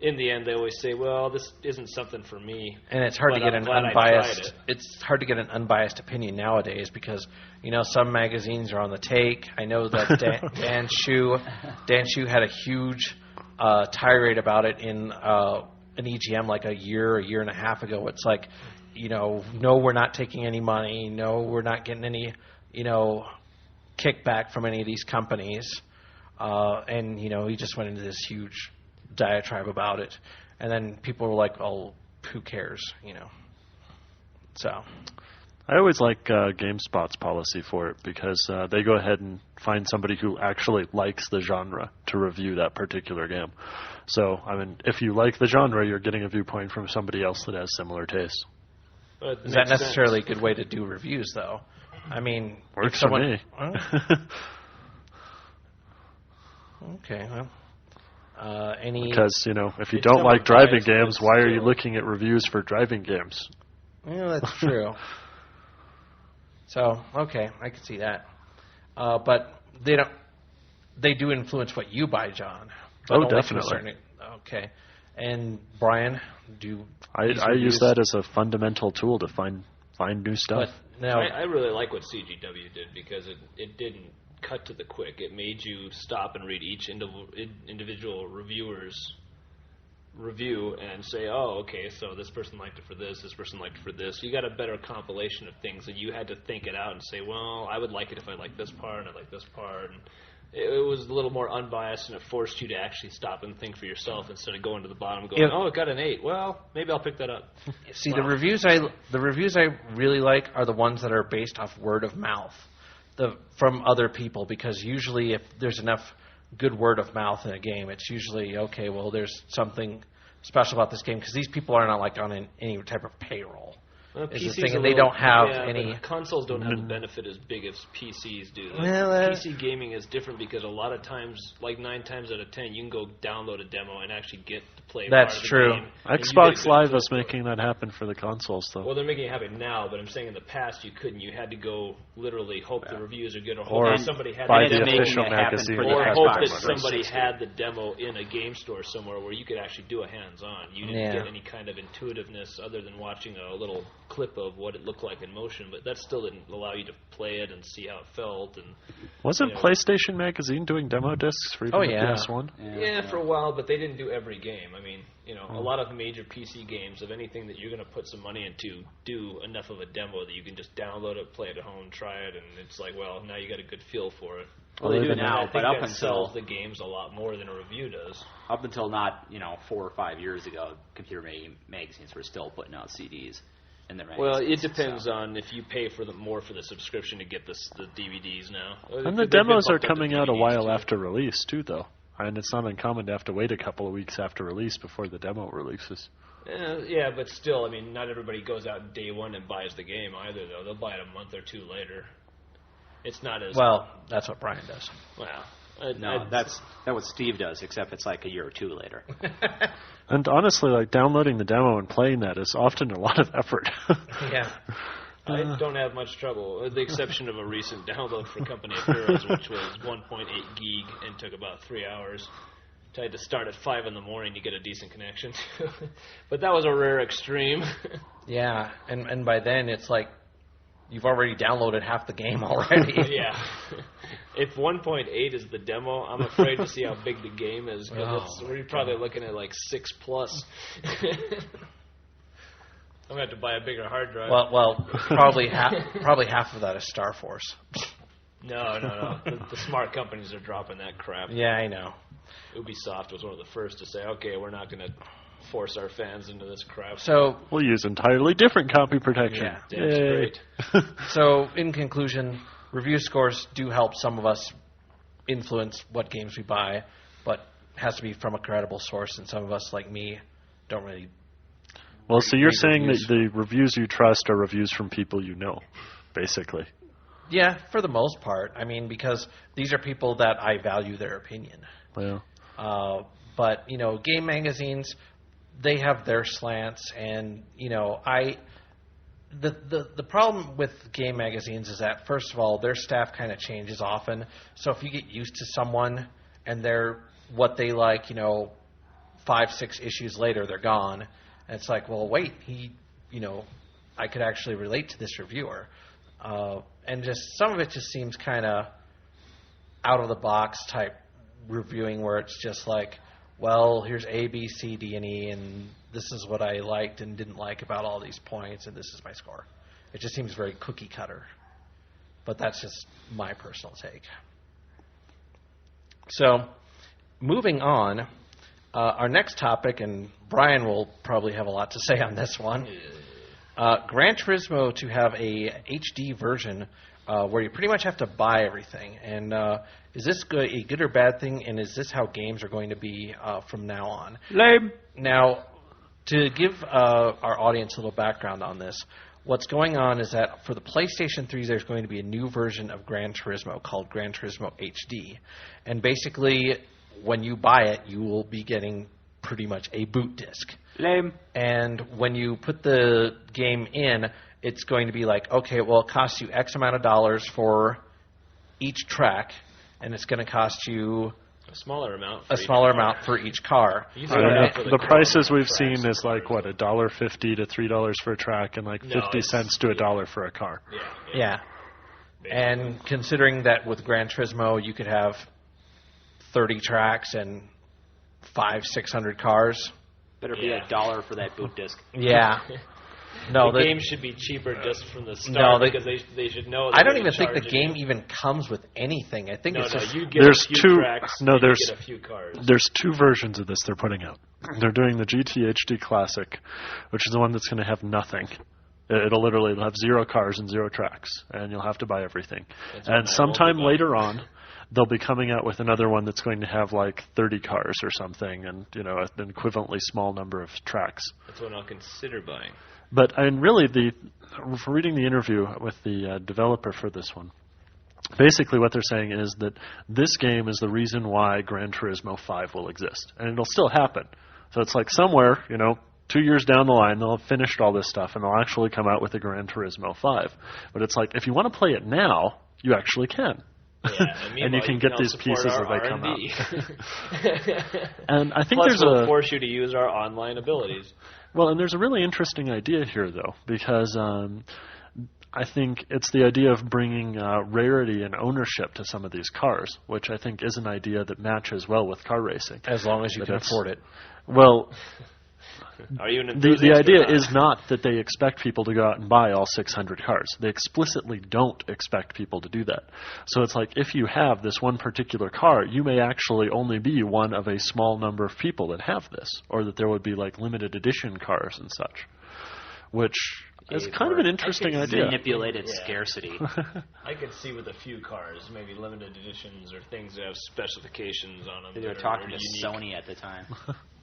in the end they always say, well, this isn't something for me. And it's hard to but get I'm an glad I tried unbiased. it. It's hard to get an unbiased opinion nowadays because some magazines are on the take. I know that Dan Shu had a huge tirade about it in an EGM like a year and a half ago. It's like, no, we're not taking any money. No, we're not getting any, kickback from any of these companies. And he just went into this huge diatribe about it. And then people were like, oh, who cares, So. I always like GameSpot's policy for it because they go ahead and find somebody who actually likes the genre to review that particular game. So, I mean, if you like the genre, you're getting a viewpoint from somebody else that has similar tastes. Is that necessarily a good way to do reviews, though? I mean, Works for me. Okay, well. Because, if you It's don't somewhat like driving biased, but games, why are you still- looking at reviews for driving games? Yeah, that's true. So, okay, I can see that. But they do influence what you buy, John. But Oh, only to a definitely. certain- okay. And Brian, I use that as a fundamental tool to find new stuff. But now, I really like what CGW did because it didn't cut to the quick. It made you stop and read each individual reviewer's review and say, oh, okay, so this person liked it for this person liked it for this. You got a better compilation of things, and you had to think it out and say, well, I would like it if I like this part and I like this part. And it was a little more unbiased, and it forced you to actually stop and think for yourself instead of going to the bottom and going, oh, it got an 8. Well, maybe I'll pick that up. see, the reviews I really like are the ones that are based off word of mouth, from other people, because usually if there's enough good word of mouth in a game, it's usually, okay, well, there's something special about this game, because these people are not like on any type of payroll. Well, Is the PCs thing, a and they little- don't have yeah, any. but consoles don't have the benefit as big as PCs do. Like, Well, PC gaming is different because a lot of times, like 9 times out of 10, you can go download a demo and actually get to play. That's part of the true. game, and you get a Xbox good Live feel is for it. making that happen for the consoles, though. Well, they're making it happen now, but I'm saying in the past you couldn't. You had to go literally hope the reviews are good, or hope Or that somebody had buy the the It's making official it happen magazine. for the or that has hope Xbox that that. somebody 360. had the demo in a game store somewhere where you could actually do a hands-on. You didn't Yeah. get any kind of intuitiveness other than watching a little clip of what it looked like in motion, but that still didn't allow you to play it and see how it felt. And Wasn't you know. PlayStation Magazine doing demo discs for even Oh, the yeah. PS1? yeah, for a while, but they didn't do every game. I mean, a lot of major PC games of anything that you're going to put some money into do enough of a demo that you can just download it, play it at home, try it, and it's like, well, now you got a good feel for it. Well, they do And I now, think but up that until sells the games a lot more than a review does. up until not 4 or 5 years ago, computer magazines were still putting out CDs. in the magazines. Well, it depends on if you pay for more for the subscription to get the DVDs now. And the demos are coming out a while after release, too, though. And it's not uncommon to have to wait a couple of weeks after release before the demo releases. Yeah, but still, I mean, not everybody goes out day one and buys the game either, though. They'll buy it a month or two later. It's not as... Well, that's what Brian does. Well, No, that's what Steve does, except it's like a year or two later. And honestly, like, downloading the demo and playing that is often a lot of effort. Yeah. I don't have much trouble, with the exception of a recent download for Company of Heroes, which was 1.8 gig and took about 3 hours. I had to start at 5 in the morning to get a decent connection. But that was a rare extreme. Yeah, and by then it's like you've already downloaded half the game already. Yeah. If 1.8 is the demo, I'm afraid to see how big the game is. We're probably looking at like 6 plus. I'm going to have to buy a bigger hard drive. Well, probably half of that is Star Force. No. The smart companies are dropping that crap. Yeah, I know. Ubisoft was one of the first to say, okay, we're not going to force our fans into this crap. So we'll use entirely different copy protection. Yeah. That's great. So, in conclusion, review scores do help some of us influence what games we buy, but it has to be from a credible source, and some of us, like me, don't really... Well, so you're saying that the reviews you trust are reviews from people you know, basically. Yeah, for the most part. I mean, because these are people that I value their opinion. Yeah. But, you know, game magazines, they have their slants, and, you know, the problem with game magazines is that, first of all, their staff kind of changes often. So if you get used to someone and they're what they like, you know, 5-6 issues later, they're gone. And it's like, well, wait, I could actually relate to this reviewer. And just some of it just seems kind of out of the box type reviewing, where it's just like, well, here's A, B, C, D, and E, and this is what I liked and didn't like about all these points, and this is my score. It just seems very cookie cutter. But that's just my personal take. So, moving on, our next topic, and Brian will probably have a lot to say on this one. Gran Turismo to have a HD version where you pretty much have to buy everything. And is this a good or bad thing, and is this how games are going to be from now on? Lame. Now, to give our audience a little background on this, what's going on is that for the PlayStation 3, there's going to be a new version of Gran Turismo called Gran Turismo HD. And basically, when you buy it, you will be getting pretty much a boot disc. Lame. And when you put the game in, it's going to be like, okay, well, it costs you X amount of dollars for each track, and it's going to cost you a smaller amount for each car. The prices we've seen is like, what, $1.50 to $3 for a track, and like 50 cents to $1 for a car. Yeah. And considering that with Gran Turismo, you could have 30 tracks and 500-600 cars. Better be $1 for that boot disc. Yeah. No, the game should be cheaper just from the start, because they should know. I don't even think the game even comes with anything. I think it's just you get a few tracks. You get a few cars. There's 2 versions of this they're putting out. They're doing the GT HD Classic, which is the one that's going to have nothing. It'll literally have 0 cars and 0 tracks, and you'll have to buy everything. And sometime later on, they'll be coming out with another one that's going to have like 30 cars or something, and an equivalently small number of tracks. That's what I'll consider buying. But really, reading the interview with the developer for this one, basically what they're saying is that this game is the reason why Gran Turismo 5 will exist, and it'll still happen. So it's like somewhere, 2 years down the line, they'll have finished all this stuff, and they'll actually come out with a Gran Turismo 5. But it's like, if you want to play it now, you actually can. Yeah, and you can get these pieces as they come out. And I think we'll force you to use our online abilities. Well, and there's a really interesting idea here, though, because I think it's the idea of bringing rarity and ownership to some of these cars, which I think is an idea that matches well with car racing. As long as you can afford it. Well, are you an enthusiast? The idea is not that they expect people to go out and buy all 600 cars. They explicitly don't expect people to do that. So it's like, if you have this one particular car, you may actually only be one of a small number of people that have this, or that there would be like limited edition cars and such. which is kind of an interesting idea. Manipulated scarcity. I could see with a few cars, maybe limited editions or things that have specifications on them. They were talking to Sony at the time.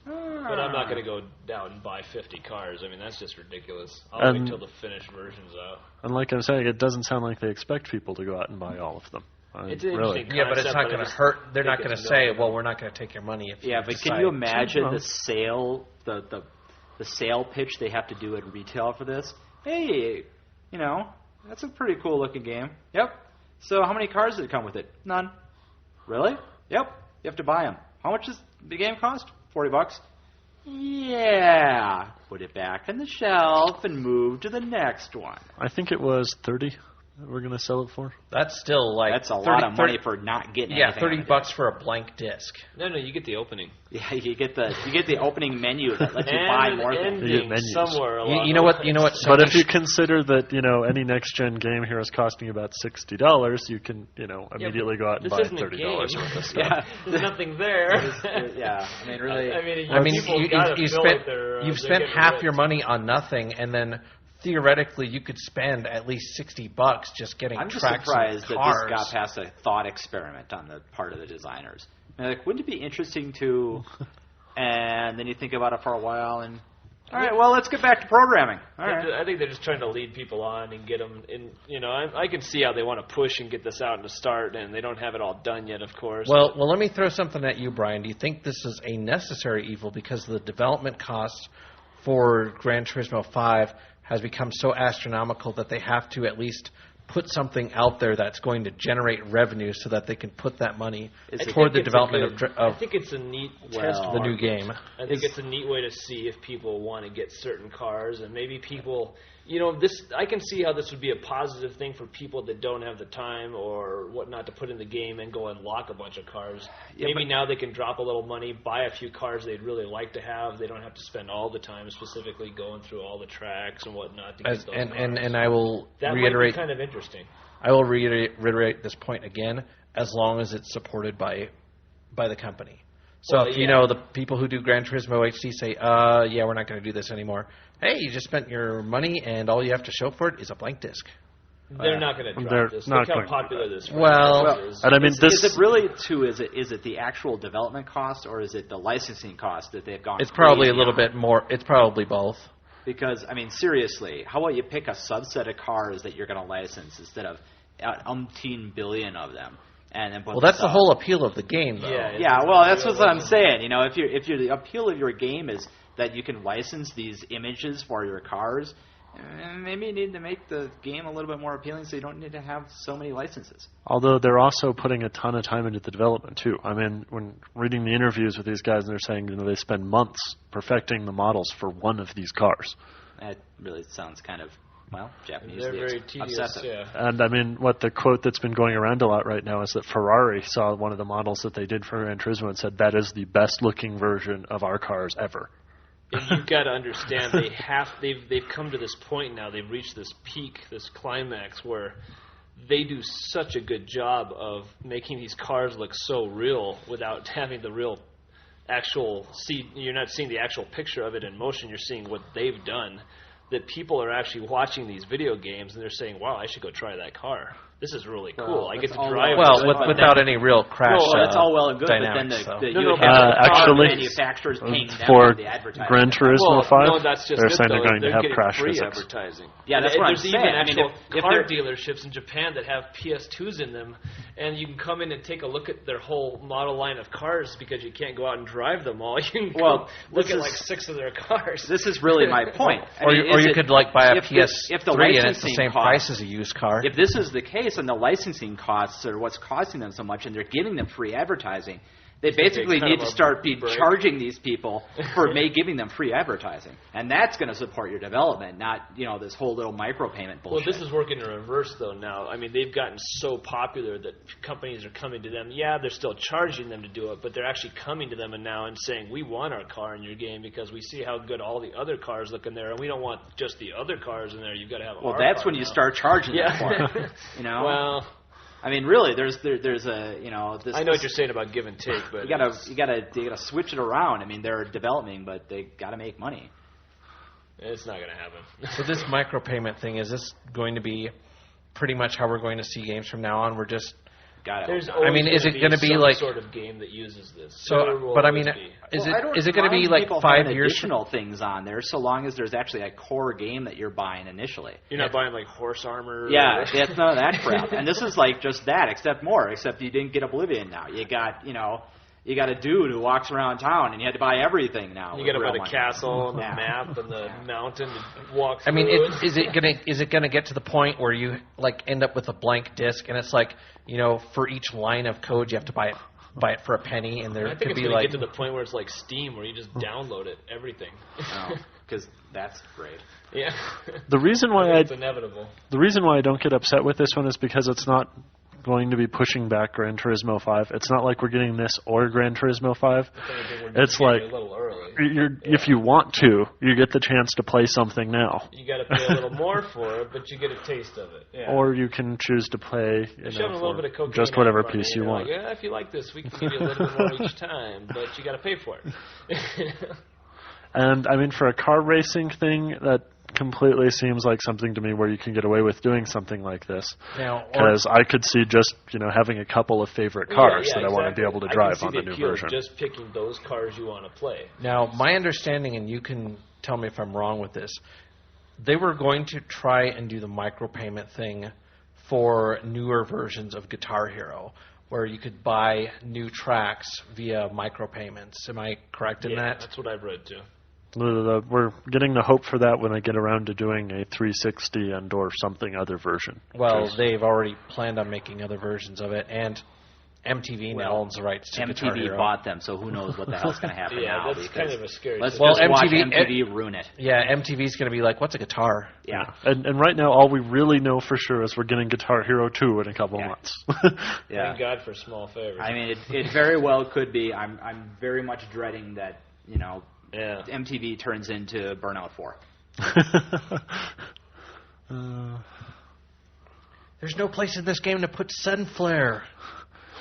But I'm not going to go down and buy 50 cars. I mean, that's just ridiculous. I'll wait till the finished version's out. And like I'm saying, it doesn't sound like they expect people to go out and buy all of them. It's an interesting Yeah, but it's not concept, going to hurt. They're not going to say, well, we're not going to take your money if you but decide. can you imagine the sale, the sale pitch they have to do at retail for this? Hey, that's a pretty cool looking game. Yep. So how many cars did it come with it? None. Really? Yep. You have to buy them. How much does the game cost? $40. Yeah. Put it back on the shelf and move to the next one. I think it was 30 that we're going to sell it for. That's still like that's a lot of money for not getting. Yeah, $30 for a blank disc. No, you get the opening. Yeah, you get the opening menu that lets you buy more things. You get menus. Somewhere along You know what? But if you consider that any next gen game here is costing about $60, you can immediately go out and buy $30 worth of stuff. Yeah, there's nothing there. Yeah, I mean, really. I mean, you've spent half your money on nothing, and then theoretically you could spend at least $60 just getting I'm just tracks surprised and that cars. this got past a thought experiment on the part of the designers. Like, wouldn't it be interesting to? And then you think about it for a while, and all right, well, let's get back to programming. All right. I think they're just trying to lead people on and get them in. I can see how they want to push and get this out and to start, and they don't have it all done yet, of course. Well, let me throw something at you, Brian. Do you think this is a necessary evil because the development cost for Gran Turismo 5 has become so astronomical that they have to at least put something out there that's going to generate revenue so that they can put that money toward the development of I think it's a neat test the new game. I think it's a neat way to see if people want to get certain cars, and maybe people, I can see how this would be a positive thing for people that don't have the time or whatnot to put in the game and go unlock a bunch of cars. Yeah, maybe now they can drop a little money, buy a few cars they'd really like to have. They don't have to spend all the time specifically going through all the tracks and whatnot to get those cars. And I will that reiterate. Might be kind of interesting. I will reiterate this point again, as long as it's supported by the company. So if the people who do Gran Turismo HD say, yeah, we're not going to do this anymore. Hey, you just spent your money, and all you have to show for it is a blank disc. They're not going to drop this. Look how popular this is. And I mean, is it really is it the actual development cost, or is it the licensing cost that they've gone? It's probably a little bit more. It's probably both. Because, I mean, seriously, how about you pick a subset of cars that you're going to license instead of umpteen billion of them? And then put that's the whole appeal of the game, though. Yeah, well, that's what I'm saying. If the appeal of your game is that you can license these images for your cars, maybe you need to make the game a little bit more appealing so you don't need to have so many licenses. Although they're also putting a ton of time into the development, too. I mean, when reading the interviews with these guys, they're saying they spend months perfecting the models for one of these cars. That really sounds kind of, Japanese. They're very tedious, obsessive. yeah. And, I mean, what the quote that's been going around a lot right now is that Ferrari saw one of the models that they did for Gran Turismo and said, that is the best-looking version of our cars ever. And you've got to understand they've come to this point now. They've reached this peak, this climax where they do such a good job of making these cars look so real without having the real you're not seeing the actual picture of it in motion. You're seeing what they've done. That people are actually watching these video games and they're saying, "Wow, I should go try that car. This is really cool. I get to drive." Without any real crash. That's all well and good, dynamics, but then you have actually, manufacturers paying them for the advertising. Gran Turismo 5, no, that's just they're saying they're going to have getting crash free physics. advertising. Yeah, that's what I'm saying. There's even actual if car dealerships in Japan that have PS2s in them, and you can come in and take a look at their whole model line of cars because you can't go out and drive them all. You can look at like 6 of their cars. This is really my point. Or you could buy a PS3 and it's the same price as a used car. If this is the case and the licensing costs are what's costing them so much and they're giving them free advertising, they basically need to start charging these people for giving them free advertising. And that's going to support your development, not this whole little micropayment bullshit. Well, this is working in reverse, though, now. I mean, they've gotten so popular that companies are coming to them. Yeah, they're still charging them to do it, but they're actually coming to them now and saying, we want our car in your game because we see how good all the other cars look in there, and we don't want just the other cars in there. You've got to have our car. Well, that's when you start charging them for it. Well, I mean, really, there's a this. I know what you're saying about give and take, but you gotta switch it around. I mean, they're developing, but they gotta make money. It's not going to happen. So this micropayment thing, is this going to be pretty much how we're going to see games from now on? We're just... There's I mean, is it going to be some like sort of game that uses this? So, but I mean, is it going to be like 5 years? Additional things on there, so long as there's actually a core game that you're buying initially. You're not buying like horse armor. Yeah, it's none of that crap. And this is like just that, except you didn't get Oblivion now. You got a dude who walks around town, and you had to buy everything now. You got to buy the castle and the map and the mountain to walk through. I mean, is it gonna get to the point where you like end up with a blank disc, and it's like, for each line of code you have to buy it for a penny, and there I think could it's be going like to get to the point where it's like Steam, where you just download it, everything. Because that's great. Yeah. The reason why it's inevitable. The reason why I don't get upset with this one is because it's not going to be pushing back Gran Turismo 5. It's not like we're getting this or Gran Turismo 5. It's like a little early. If you want to, you get the chance to play something now. You got to pay a little more for it, but you get a taste of it. Yeah. Or you can choose to play for just whatever piece you want. Like, if you like this, we can give you a little bit more each time, but you got to pay for it. And I mean, for a car racing thing, that completely seems like something to me where you can get away with doing something like this. Because I could see just having a couple of favorite cars that I want to be able to drive on the new version. Just picking those cars you want to play. Now, my understanding, and you can tell me if I'm wrong with this, they were going to try and do the micropayment thing for newer versions of Guitar Hero, where you could buy new tracks via micropayments. Am I correct in that? Yeah, that's what I've read too. We're getting the hope for that when I get around to doing a 360 and or something other version. Well, they've already planned on making other versions of it, and MTV now owns the rights to Guitar Hero. MTV bought them, so who knows what the hell's going to happen now. Yeah, that's kind of a scary let's watch MTV ruin it. Yeah, MTV's going to be like, what's a guitar? Yeah. And right now, all we really know for sure is we're getting Guitar Hero 2 in a couple months. Thank God for small favors. I mean, it very well could be. I'm very much dreading that, MTV turns into Burnout 4. There's no place in this game to put Sunflare.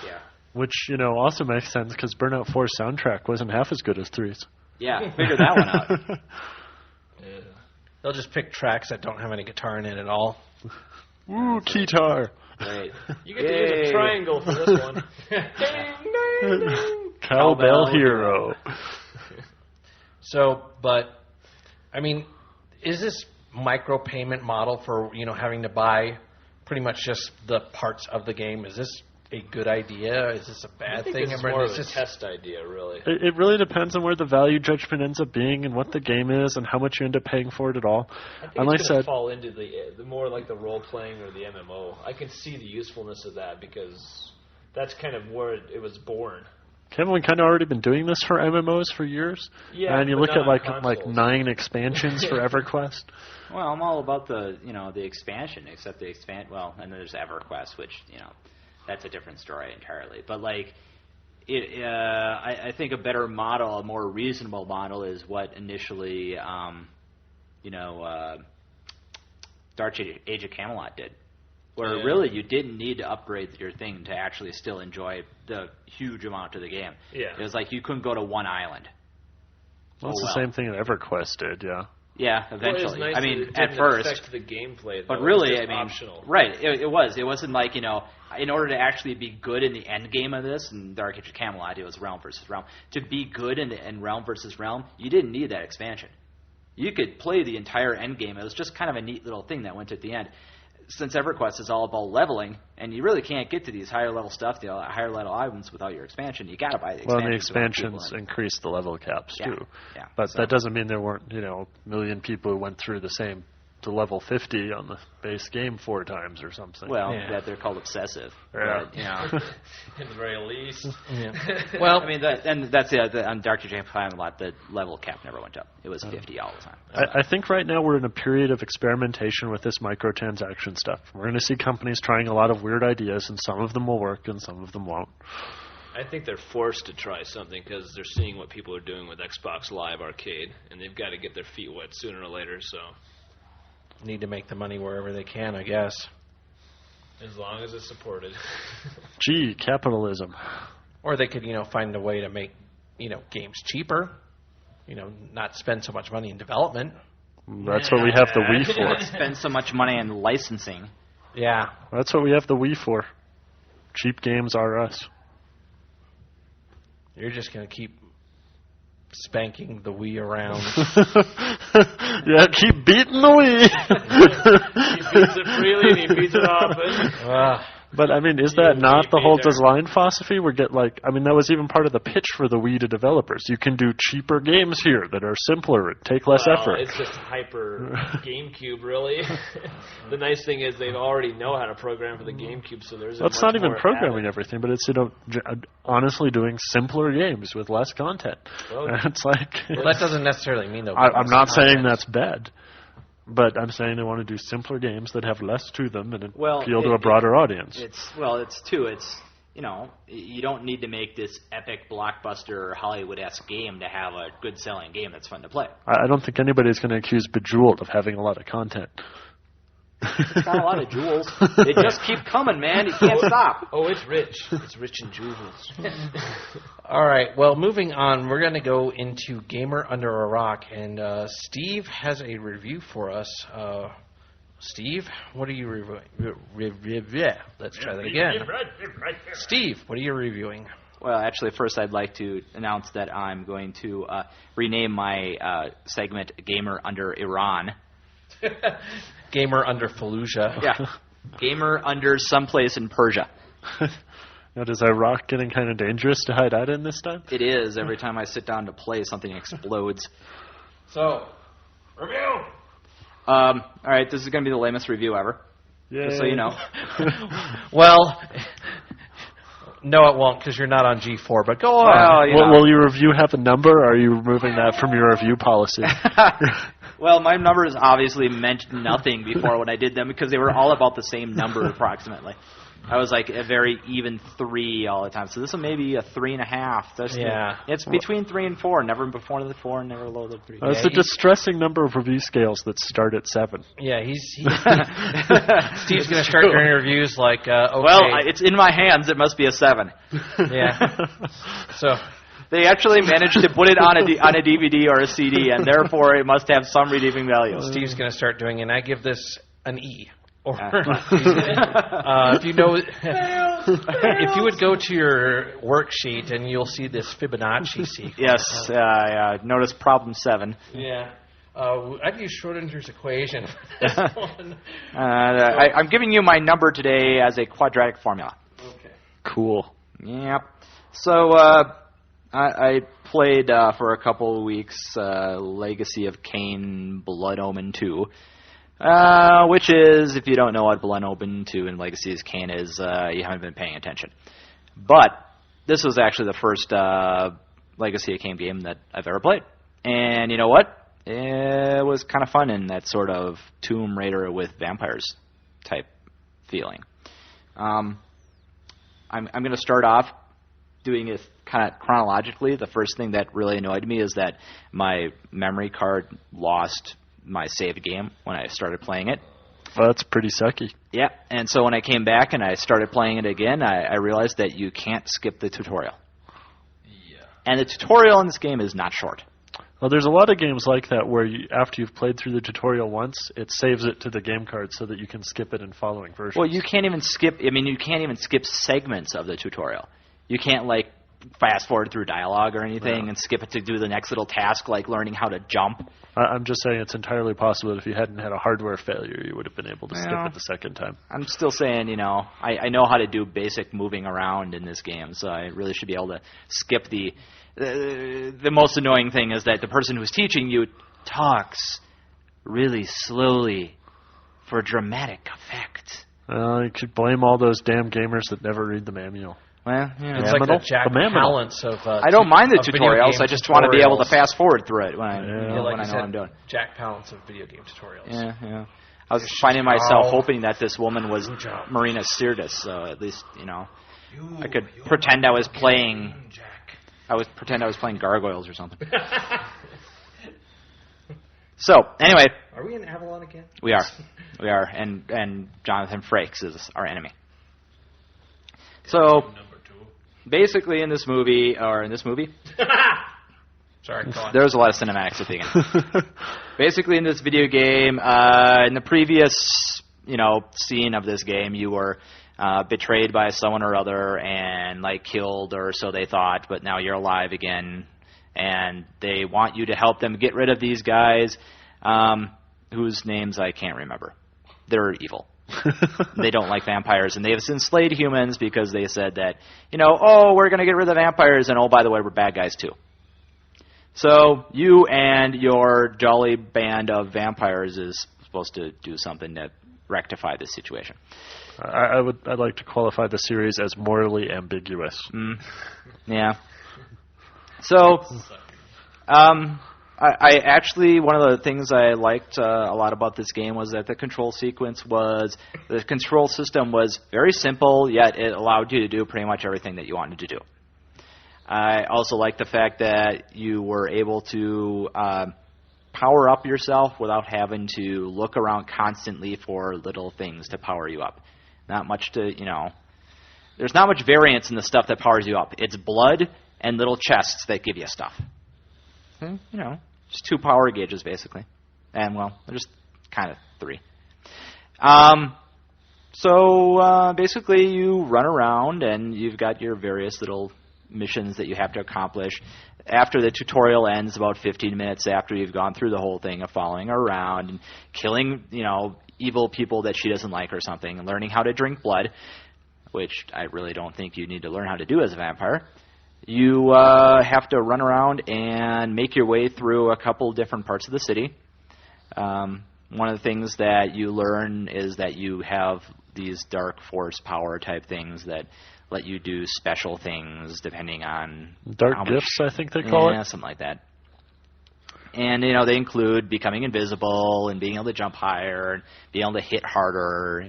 Yeah. Which, also makes sense because Burnout 4's soundtrack wasn't half as good as 3's. Yeah, figure that one out. They'll just pick tracks that don't have any guitar in it at all. Ooh, guitar. Great. You get to use a triangle for this one. Ding, ding, ding. Cowbell Hero. So, but, I mean, is this micropayment model for, having to buy pretty much just the parts of the game, is this a good idea? Is this a bad thing? It's more of a test idea, really. It really depends on where the value judgment ends up being and what the game is and how much you end up paying for it at all. I think it's going to fall into the more like the role-playing or the MMO. I can see the usefulness of that because that's kind of where it was born. Haven't we kind of already been doing this for MMOs for years? Yeah, and you look at like 9 expansions for EverQuest. Well, I'm all about the expansion, except the Well, and then there's EverQuest, which that's a different story entirely. But I think a better model, a more reasonable model, is what initially, Dark Age of Camelot did. Where really you didn't need to upgrade your thing to actually still enjoy the huge amount of the game. Yeah. It was like you couldn't go to one island. Well, it's the same thing that EverQuest did, yeah. Yeah, eventually. Well, it was nice I mean, that it at didn't first. affect the gameplay, though. But really, it was optional. Right, it was. It wasn't like, in order to actually be good in the end game of this, in Dark Age of Camelot, it was realm versus realm. To be good in realm versus realm, you didn't need that expansion. You could play the entire end game. It was just kind of a neat little thing that went at the end. Since EverQuest is all about leveling, and you really can't get to these higher level stuff, the higher level items without your expansion, you got to buy the expansion. Well, and the expansions increase the level caps too. Yeah. But that doesn't mean there weren't, a million people who went through the same to level 50 on the base game 4 times or something. Well, that they're called obsessive. Yeah. But, at the very least. Yeah. Well, I mean, that's on Dark Age of Camelot, the level cap never went up. It was 50 all the time. I think right now we're in a period of experimentation with this microtransaction stuff. We're going to see companies trying a lot of weird ideas, and some of them will work and some of them won't. I think they're forced to try something because they're seeing what people are doing with Xbox Live Arcade, and they've got to get their feet wet sooner or later, so... Need to make the money wherever they can, I guess. As long as it's supported. Gee, capitalism. Or they could, find a way to make, games cheaper. Not spend so much money in development. That's what we have the Wii for. Spend so much money on licensing. Yeah. That's what we have the Wii for. Cheap games are us. You're just going to keep spanking the Wii around. Yeah, keep beating the Wii. He beats it freely and he beats it often. But, I mean, is that not the whole design philosophy? That was even part of the pitch for the Wii to developers. You can do cheaper games here that are simpler and take less effort. It's just hyper GameCube, really. The nice thing is they already know how to program for the GameCube, so there's That's not even programming everything, but it's honestly doing simpler games with less content. Well, it's like... Well, that doesn't necessarily mean though. I'm not saying that's bad. But I'm saying they want to do simpler games that have less to them and appeal to a broader audience. It's you don't need to make this epic blockbuster Hollywood-esque game to have a good selling game that's fun to play. I don't think anybody's going to accuse Bejeweled of having a lot of content. It's got a lot of jewels. They just keep coming, man. You can't stop. Oh, it's rich. It's rich in jewels. All right. Well, moving on, we're going to go into Gamer Under a Rock, and Steve has a review for us. Steve, what are you reviewing? Let's try that again. Steve, what are you reviewing? Well, actually, first I'd like to announce that I'm going to rename my segment Gamer Under Iran. Gamer Under Fallujah. Yeah. Gamer Under someplace in Persia. Now, is Iraq getting kind of dangerous to hide out in this time? It is. Every time I sit down to play, something explodes. So, review! All right, this is going to be the lamest review ever. Yay. Just so you know. Well, no, it won't, because you're not on G4, but go on. Well, Will your review have a number, or are you removing that from your review policy? Well, my numbers obviously meant nothing before when I did them because they were all about the same number approximately. I was like a very even 3 all the time. So this one may be a 3.5. Yeah. It's between 3 and 4. Never before the 4 and never below the 3. That's a distressing number of review scales that start at 7. Yeah, Steve's going to start doing reviews like, okay. Well, it's in my hands. It must be a 7. Yeah. So they actually managed to put it on a DVD or a CD, and therefore it must have some redeeming value. Steve's going to start doing it, and I give this an E. Or if you know, if you would go to your worksheet and you'll see this Fibonacci sequence. Yes, notice problem 7. Yeah. I've used Schrodinger's equation. I'm giving you my number today as a quadratic formula. Okay. Cool. Yep. So I played for a couple of weeks Legacy of Kain Blood Omen 2. Which is, if you don't know what Blood Omen 2 and Legacy of Kain is, you haven't been paying attention. But this was actually the first Legacy of Kain game that I've ever played. And you know what? It was kind of fun in that sort of Tomb Raider with vampires type feeling. I'm going to start off doing it kind of chronologically. The first thing that really annoyed me is that my memory card lost my saved game when I started playing it. Well, that's pretty sucky. Yeah, and so when I came back and I started playing it again, I realized that you can't skip the tutorial. Yeah. And the tutorial in this game is not short. Well, there's a lot of games like that where after you've played through the tutorial once, it saves it to the game card so that you can skip it in following versions. Well, you can't even skip segments of the tutorial. You can't, fast forward through dialogue or anything and skip it to do the next little task, like learning how to jump. I'm just saying it's entirely possible that if you hadn't had a hardware failure, you would have been able to skip it the second time. I'm still saying, I know how to do basic moving around in this game, so I really should be able to skip the most annoying thing is that the person who's teaching you talks really slowly for dramatic effect. You could blame all those damn gamers that never read the manual. Well, it's like the Jack Palance of I don't mind the tutorials. I just want to be able to fast forward through it when I know what I'm doing. Jack Palance of video game tutorials. Yeah. I was finding myself hoping that this woman was Marina Sirtis, so at least I could pretend I was playing. Pretend I was playing Gargoyles or something. So anyway, are we in Avalon again? We are, and Jonathan Frakes is our enemy. So. Basically, in this movie, Sorry, go on. There was a lot of cinematics at the beginning. Basically, in this video game, in the previous, scene of this game, you were betrayed by someone or other and killed, or so they thought. But now you're alive again, and they want you to help them get rid of these guys, whose names I can't remember. They're evil. They don't like vampires, and they've enslaved humans because they said that, we're going to get rid of the vampires, and by the way, we're bad guys too. So you and your jolly band of vampires is supposed to do something to rectify this situation. I'd like to qualify the series as morally ambiguous. Yeah. So, I actually, one of the things I liked a lot about this game was that the control system was very simple, yet it allowed you to do pretty much everything that you wanted to do. I also liked the fact that you were able to power up yourself without having to look around constantly for little things to power you up. Not much to, there's not much variance in the stuff that powers you up. It's blood and little chests that give you stuff. Just 2 power gauges, basically. And, just kind of 3. So, basically, you run around, and you've got your various little missions that you have to accomplish. After the tutorial ends, about 15 minutes after you've gone through the whole thing of following her around and killing, evil people that she doesn't like or something, and learning how to drink blood, which I really don't think you need to learn how to do as a vampire. You have to run around and make your way through a couple different parts of the city. One of the things that you learn is that you have these dark force power type things that let you do special things depending on dark gifts, I think they call it. Yeah, something like that. And, they include becoming invisible and being able to jump higher and being able to hit harder,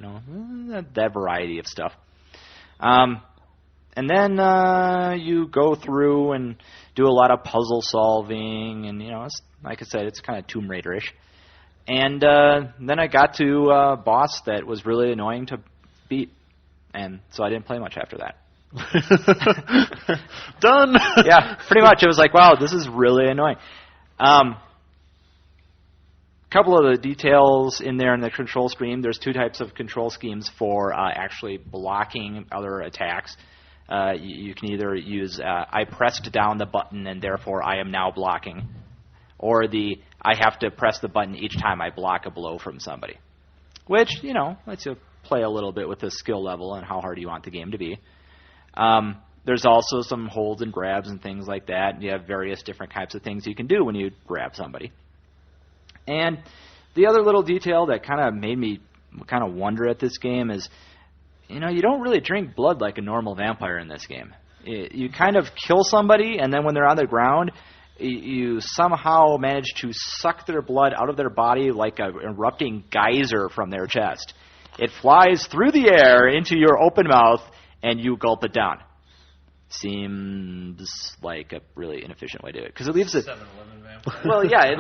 that variety of stuff. And then you go through and do a lot of puzzle solving, and, it's, like I said, it's kind of Tomb Raider-ish. And then I got to a boss that was really annoying to beat, and so I didn't play much after that. Done! Yeah, pretty much. It was like, wow, this is really annoying. Couple of the details in there in the control scheme. There's 2 types of control schemes for actually blocking other attacks. You can either use I pressed down the button and therefore I am now blocking, or the I have to press the button each time I block a blow from somebody, which, lets you play a little bit with the skill level and how hard you want the game to be. There's also some holds and grabs and things like that. You have various different types of things you can do when you grab somebody. And the other little detail that kind of made me kind of wonder at this game is, you don't really drink blood like a normal vampire in this game. You kind of kill somebody, and then when they're on the ground, you somehow manage to suck their blood out of their body like an erupting geyser from their chest. It flies through the air into your open mouth, and you gulp it down. Seems like a really inefficient way to do it, because it leaves it. 7-Eleven vampire. Well, yeah,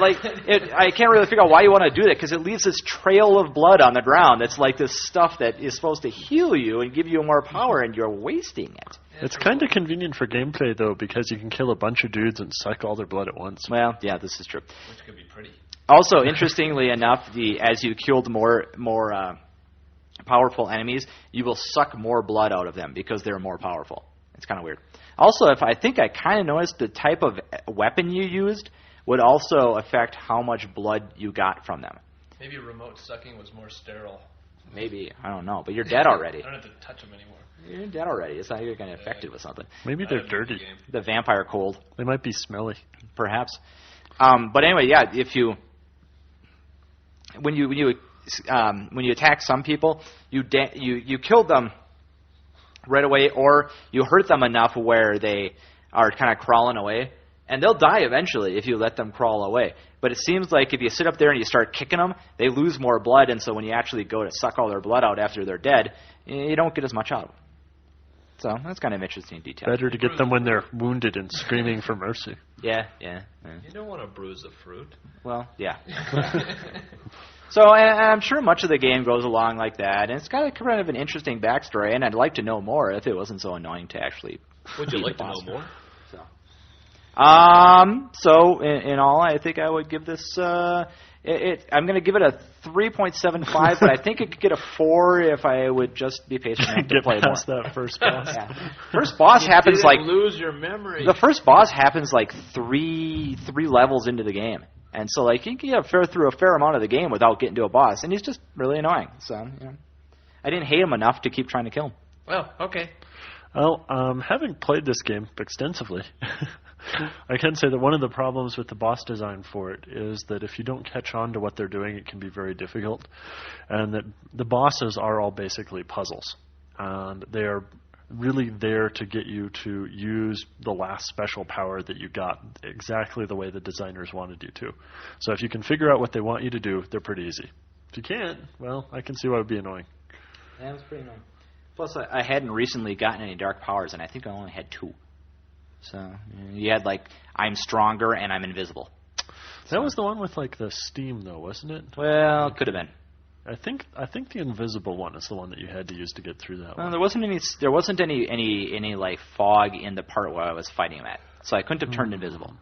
I can't really figure out why you want to do that, because it leaves this trail of blood on the ground. It's like this stuff that is supposed to heal you and give you more power, and you're wasting it. It's kind of convenient for gameplay, though, because you can kill a bunch of dudes and suck all their blood at once. Well, yeah, this is true. Which could be pretty. Also, interestingly enough, as you killed more powerful enemies, you will suck more blood out of them because they're more powerful. It's kind of weird. Also, I kind of noticed the type of weapon you used would also affect how much blood you got from them. Maybe remote sucking was more sterile. Maybe. I don't know. But you're dead already. I don't have to touch them anymore. You're dead already. It's not like you're going to infect it with something. Maybe they're dirty. The vampire cold. They might be smelly. Perhaps. But anyway, yeah, when you attack some people, you killed them right away, or you hurt them enough where they are kind of crawling away, and they'll die eventually if you let them crawl away. But it seems like if you sit up there and you start kicking them, they lose more blood, and so when you actually go to suck all their blood out after they're dead, you don't get as much out of them. So that's kind of an interesting detail. Better to get them when they're wounded and screaming for mercy. Yeah. You don't want to bruise a fruit. Well, yeah. So, and I'm sure much of the game goes along like that, and it's got kind of an interesting backstory, and I'd like to know more if it wasn't so annoying to actually. Would you like to know more? So. So in all, I think I would give this. I'm going to give it a 3.75, but I think it could get a 4 if I would just be patient enough to Get play past more. that first boss. Yeah. First boss happens Didn't like lose your memory. the first boss happens like three levels into the game, and so like you can get through a fair amount of the game without getting to a boss, and he's just really annoying. So I didn't hate him enough to keep trying to kill him. Well, okay. Well, having played this game extensively, I can say that one of the problems with the boss design for it is that if you don't catch on to what they're doing, it can be very difficult. And that the bosses are all basically puzzles. And they are really there to get you to use the last special power that you got exactly the way the designers wanted you to. So if you can figure out what they want you to do, they're pretty easy. If you can't, well, I can see why it would be annoying. Yeah, it was pretty annoying. Plus, I hadn't recently gotten any dark powers, and I think I only had 2. So you had like I'm stronger and I'm invisible. That was the one with like the steam, though, wasn't it? Well, could have been. I think the invisible one is the one that you had to use to get through that one. There wasn't any like fog in the part where I was fighting him at, so I couldn't have turned invisible.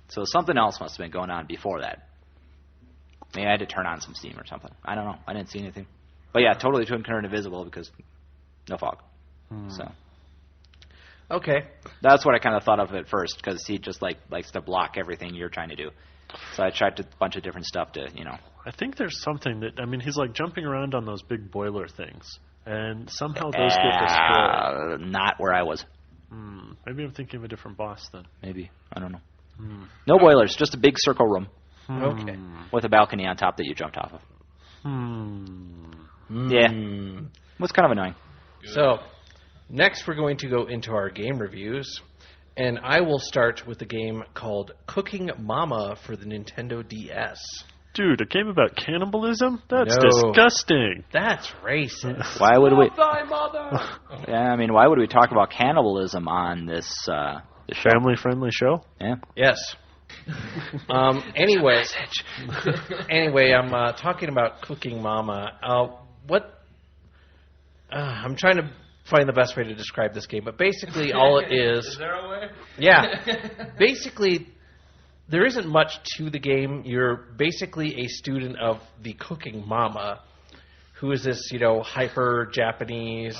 So something else must have been going on before that. Maybe I had to turn on some steam or something. I don't know. I didn't see anything. But yeah, totally couldn't turn invisible because no fog. So. Okay. That's what I kind of thought of at first, because he just likes to block everything you're trying to do. So I tried a bunch of different stuff to, I think there's something that, he's like jumping around on those big boiler things, and somehow those get destroyed. Not where I was. Maybe I'm thinking of a different boss then. Maybe. I don't know. No boilers, just a big circle room. Okay. With a balcony on top that you jumped off of. Yeah. It was kind of annoying. So, next we're going to go into our game reviews, and I will start with the game called Cooking Mama for the Nintendo DS. Dude, a game about cannibalism? That's No. disgusting. That's racist. Why would we? Thy mother. Yeah, why would we talk about cannibalism on this show? Family-friendly show? Yeah. Yes. Anyway, I'm talking about Cooking Mama. I'm trying to find the best way to describe this game, but basically all it is... Is there a way? Yeah. Basically, there isn't much to the game. You're basically a student of the Cooking Mama, who is this, hyper-Japanese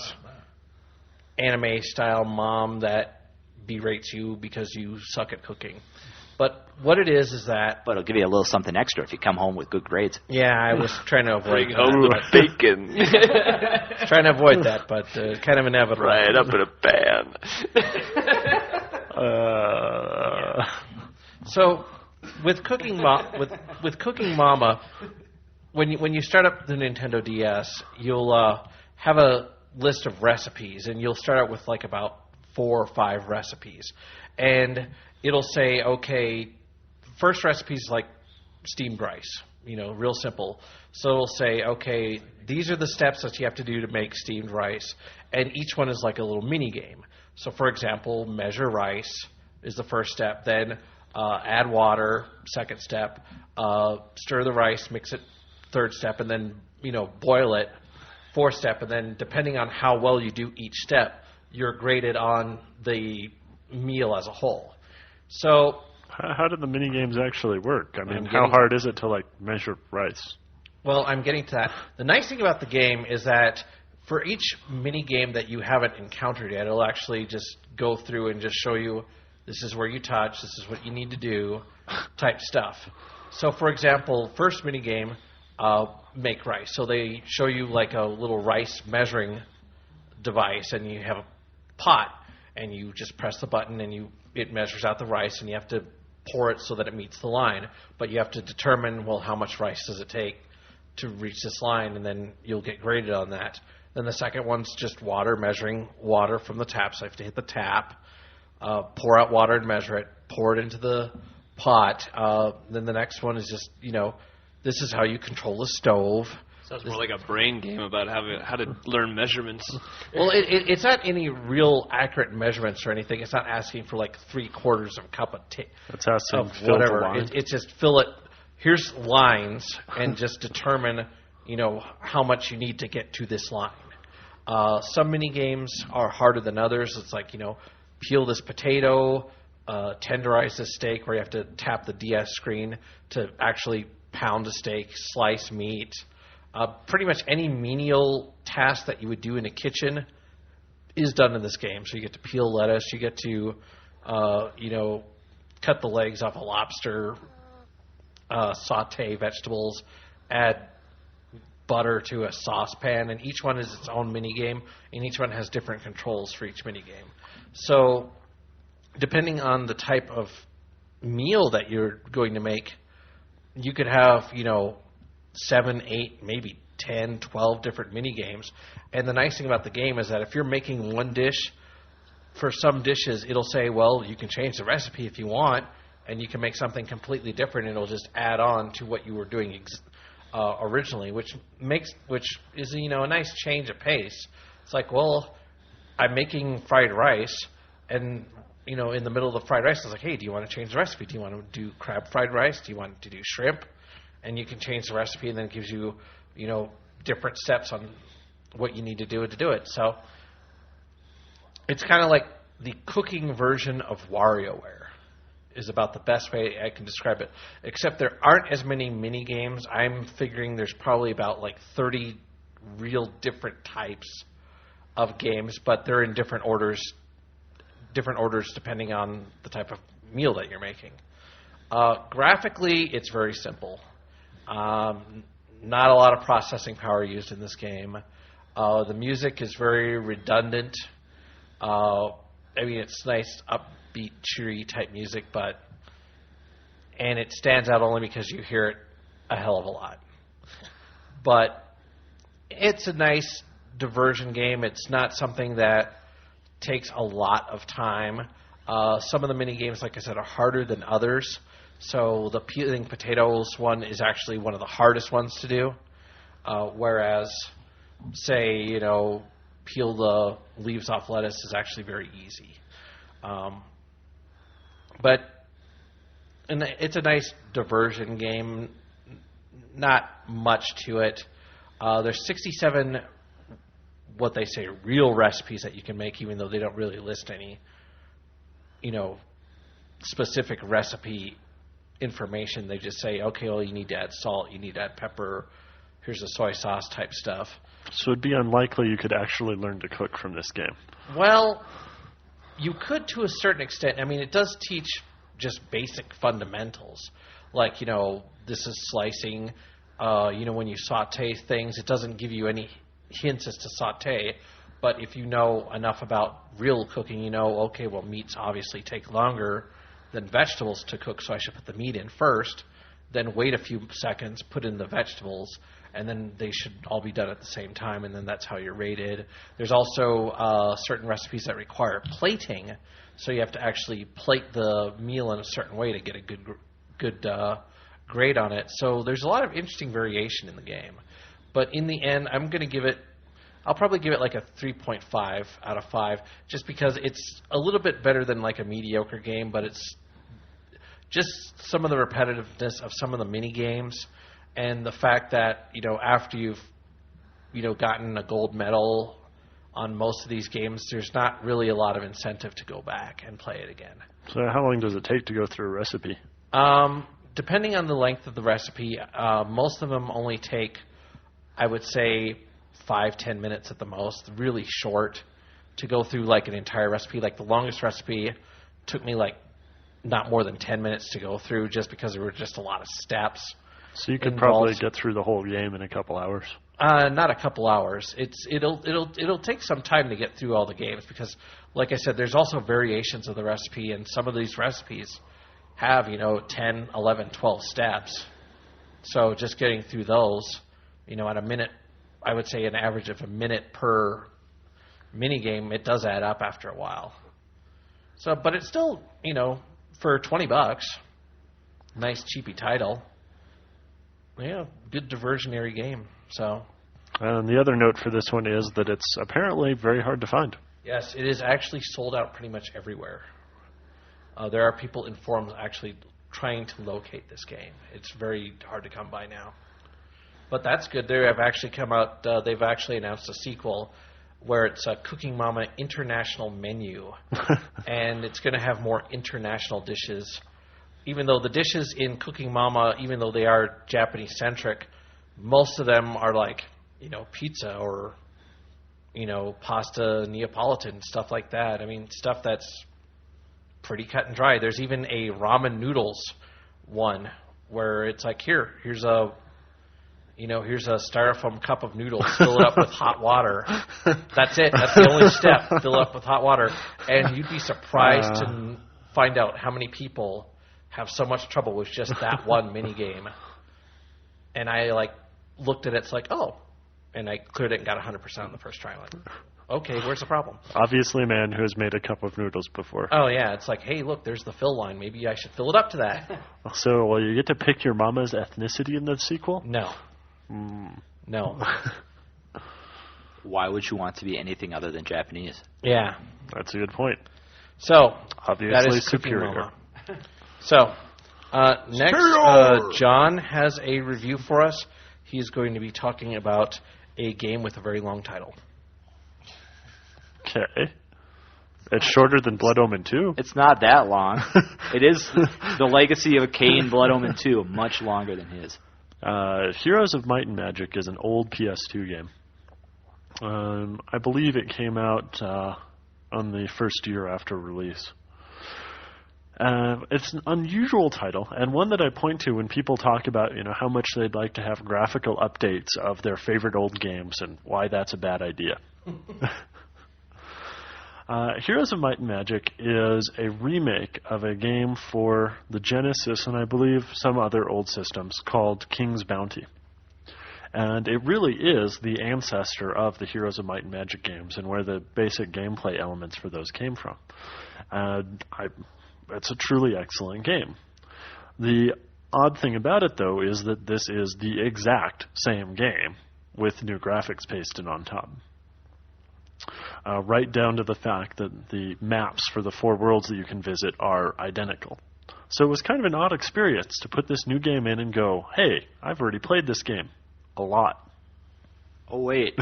anime-style mom that berates you because you suck at cooking. But what it is that... But it'll give you a little something extra if you come home with good grades. Yeah, I was trying to avoid Bring home the bacon. trying to avoid that, but kind of inevitable. Right up in a pan. So, with Cooking Mama, when you start up the Nintendo DS, you'll have a list of recipes, and you'll start out with like about 4 or 5 recipes, and it'll say, okay, first recipe is like steamed rice, real simple. So it'll say, okay, these are the steps that you have to do to make steamed rice, and each one is like a little mini game. So, for example, measure rice is the first step, then add water, second step, stir the rice, mix it, third step, and then, boil it, fourth step, and then depending on how well you do each step, you're graded on the meal as a whole. So, how do the mini games actually work? How hard is it to measure rice? Well, I'm getting to that. The nice thing about the game is that for each mini game that you haven't encountered yet, it'll actually just go through and just show you this is where you touch, this is what you need to do, type stuff. So, for example, first mini game, make rice. So they show you like a little rice measuring device, and you have a pot, and you just press the button, and it measures out the rice, and you have to pour it so that it meets the line. But you have to determine, well, how much rice does it take to reach this line, and then you'll get graded on that. Then the second one's just water, measuring water from the tap. So I have to hit the tap, pour out water and measure it, pour it into the pot. Then the next one is just, this is how you control the stove. Sounds more like a brain game about how to learn measurements. Well, it's not any real accurate measurements or anything. It's not asking for like 3/4 of a cup of tea. It's asking of fill whatever. the line. It's just fill it. Here's lines, and just determine, how much you need to get to this line. Some mini games are harder than others. It's like, peel this potato, tenderize a steak, where you have to tap the DS screen to actually pound a steak, slice meat. Pretty much any menial task that you would do in a kitchen is done in this game. So you get to peel lettuce, you get to, cut the legs off a lobster, saute vegetables, add butter to a saucepan, and each one is its own mini game, and each one has different controls for each mini game. So depending on the type of meal that you're going to make, you could have, 7, 8, maybe 10, 12 different mini games. And the nice thing about the game is that if you're making one dish, for some dishes, it'll say, well, you can change the recipe if you want, and you can make something completely different, and it'll just add on to what you were doing originally, which is a nice change of pace. It's like, well, I'm making fried rice, and in the middle of the fried rice, it's like, hey, do you want to change the recipe? Do you want to do crab fried rice? Do you want to do shrimp? And you can change the recipe, and then it gives you, different steps on what you need to do it. So it's kind of like the cooking version of WarioWare is about the best way I can describe it. Except there aren't as many mini games. I'm figuring there's probably about 30 real different types of games, but they're in different orders depending on the type of meal that you're making. Graphically, it's very simple. Not a lot of processing power used in this game. The music is very redundant. It's nice, upbeat, cheery type music, and it stands out only because you hear it a hell of a lot. But it's a nice diversion game. It's not something that takes a lot of time. Some of the mini games, like I said, are harder than others. So the peeling potatoes one is actually one of the hardest ones to do, whereas, say, peel the leaves off lettuce is actually very easy. But it's a nice diversion game. Not much to it. There's 67, what they say, real recipes that you can make, even though they don't really list any, specific recipe information. They just say, okay, well, you need to add salt, you need to add pepper, here's the soy sauce type stuff. So it'd be unlikely you could actually learn to cook from this game. Well, you could to a certain extent. It does teach just basic fundamentals. Like, this is slicing. When you saute things, it doesn't give you any hints as to saute. But if you know enough about real cooking, okay, well, meats obviously take longer than vegetables to cook, so I should put the meat in first, then wait a few seconds, put in the vegetables, and then they should all be done at the same time, and then that's how you're rated. There's also certain recipes that require plating, so you have to actually plate the meal in a certain way to get a good grade on it. So there's a lot of interesting variation in the game. But in the end, I'll probably give it like a 3.5 out of 5, just because it's a little bit better than like a mediocre game, but it's just some of the repetitiveness of some of the mini games, and the fact that after you've gotten a gold medal on most of these games, there's not really a lot of incentive to go back and play it again. So how long does it take to go through a recipe? Depending on the length of the recipe, most of them only take, I would say, 5-10 minutes at the most. Really short to go through like an entire recipe. Like the longest recipe took me like not more than 10 minutes to go through, just because there were just a lot of steps. So you could probably get through the whole game in a couple hours. Not a couple hours. It'll take some time to get through all the games, because, like I said, there's also variations of the recipe, and some of these recipes have 10, 11, 12 steps. So just getting through those, at a minute, I would say an average of a minute per mini game, it does add up after a while. So, but it's still, for $20, nice cheapy title. Yeah, good diversionary game. So. And the other note for this one is that it's apparently very hard to find. Yes, it is actually sold out pretty much everywhere. There are people in forums actually trying to locate this game. It's very hard to come by now. But that's good. They have actually come out. They've actually announced a sequel. where it's a Cooking Mama international menu, and it's going to have more international dishes. Even though the dishes in Cooking Mama, even though they are Japanese-centric, most of them are like, pizza or, pasta Neapolitan, stuff like that. I mean, stuff that's pretty cut and dry. There's even a ramen noodles one where it's like, here's a styrofoam cup of noodles. Fill it up with hot water. That's it. That's the only step. Fill it up with hot water. And you'd be surprised to find out how many people have so much trouble with just that one mini game. And I looked at it. It's like, oh, and I cleared it and got 100% on the first try. Like, okay, where's the problem? Obviously, a man who has made a cup of noodles before. Oh yeah, it's like, hey, look, there's the fill line. Maybe I should fill it up to that. So, will you get to pick your mama's ethnicity in the sequel? No. No. Why would you want to be anything other than Japanese? Yeah. That's a good point. So, Obviously that is superior. Cooking Mama. So, next, John has a review for us. He's going to be talking about a game with a very long title. Okay. It's shorter than Blood Omen 2. It's not that long. It is the Legacy of Kain Blood Omen 2, much longer than his. Heroes of Might and Magic is an old PS2 game. I believe it came out on the first year after release. It's an unusual title, and one that I point to when people talk about how much they'd like to have graphical updates of their favorite old games and why that's a bad idea. Heroes of Might and Magic is a remake of a game for the Genesis and I believe some other old systems called King's Bounty. And it really is the ancestor of the Heroes of Might and Magic games and where the basic gameplay elements for those came from. It's a truly excellent game. The odd thing about it, though, is that this is the exact same game with new graphics pasted on top. Right down to the fact that the maps for the 4 worlds that you can visit are identical. So it was kind of an odd experience to put this new game in and go, hey, I've already played this game a lot. Oh, wait.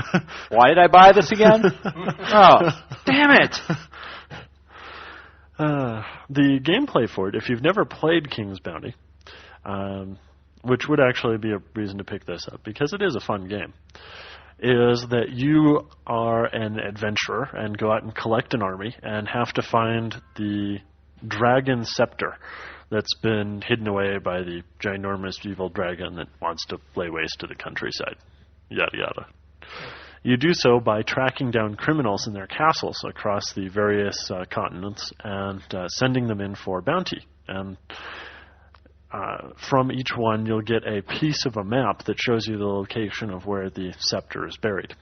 Why did I buy this again? Oh, damn it. The gameplay for it, if you've never played King's Bounty, which would actually be a reason to pick this up, because it is a fun game, is that you are an adventurer and go out and collect an army and have to find the dragon scepter that's been hidden away by the ginormous evil dragon that wants to lay waste to the countryside. Yada, yada. You do so by tracking down criminals in their castles across the various continents and sending them in for bounty. And from each one, you'll get a piece of a map that shows you the location of where the scepter is buried.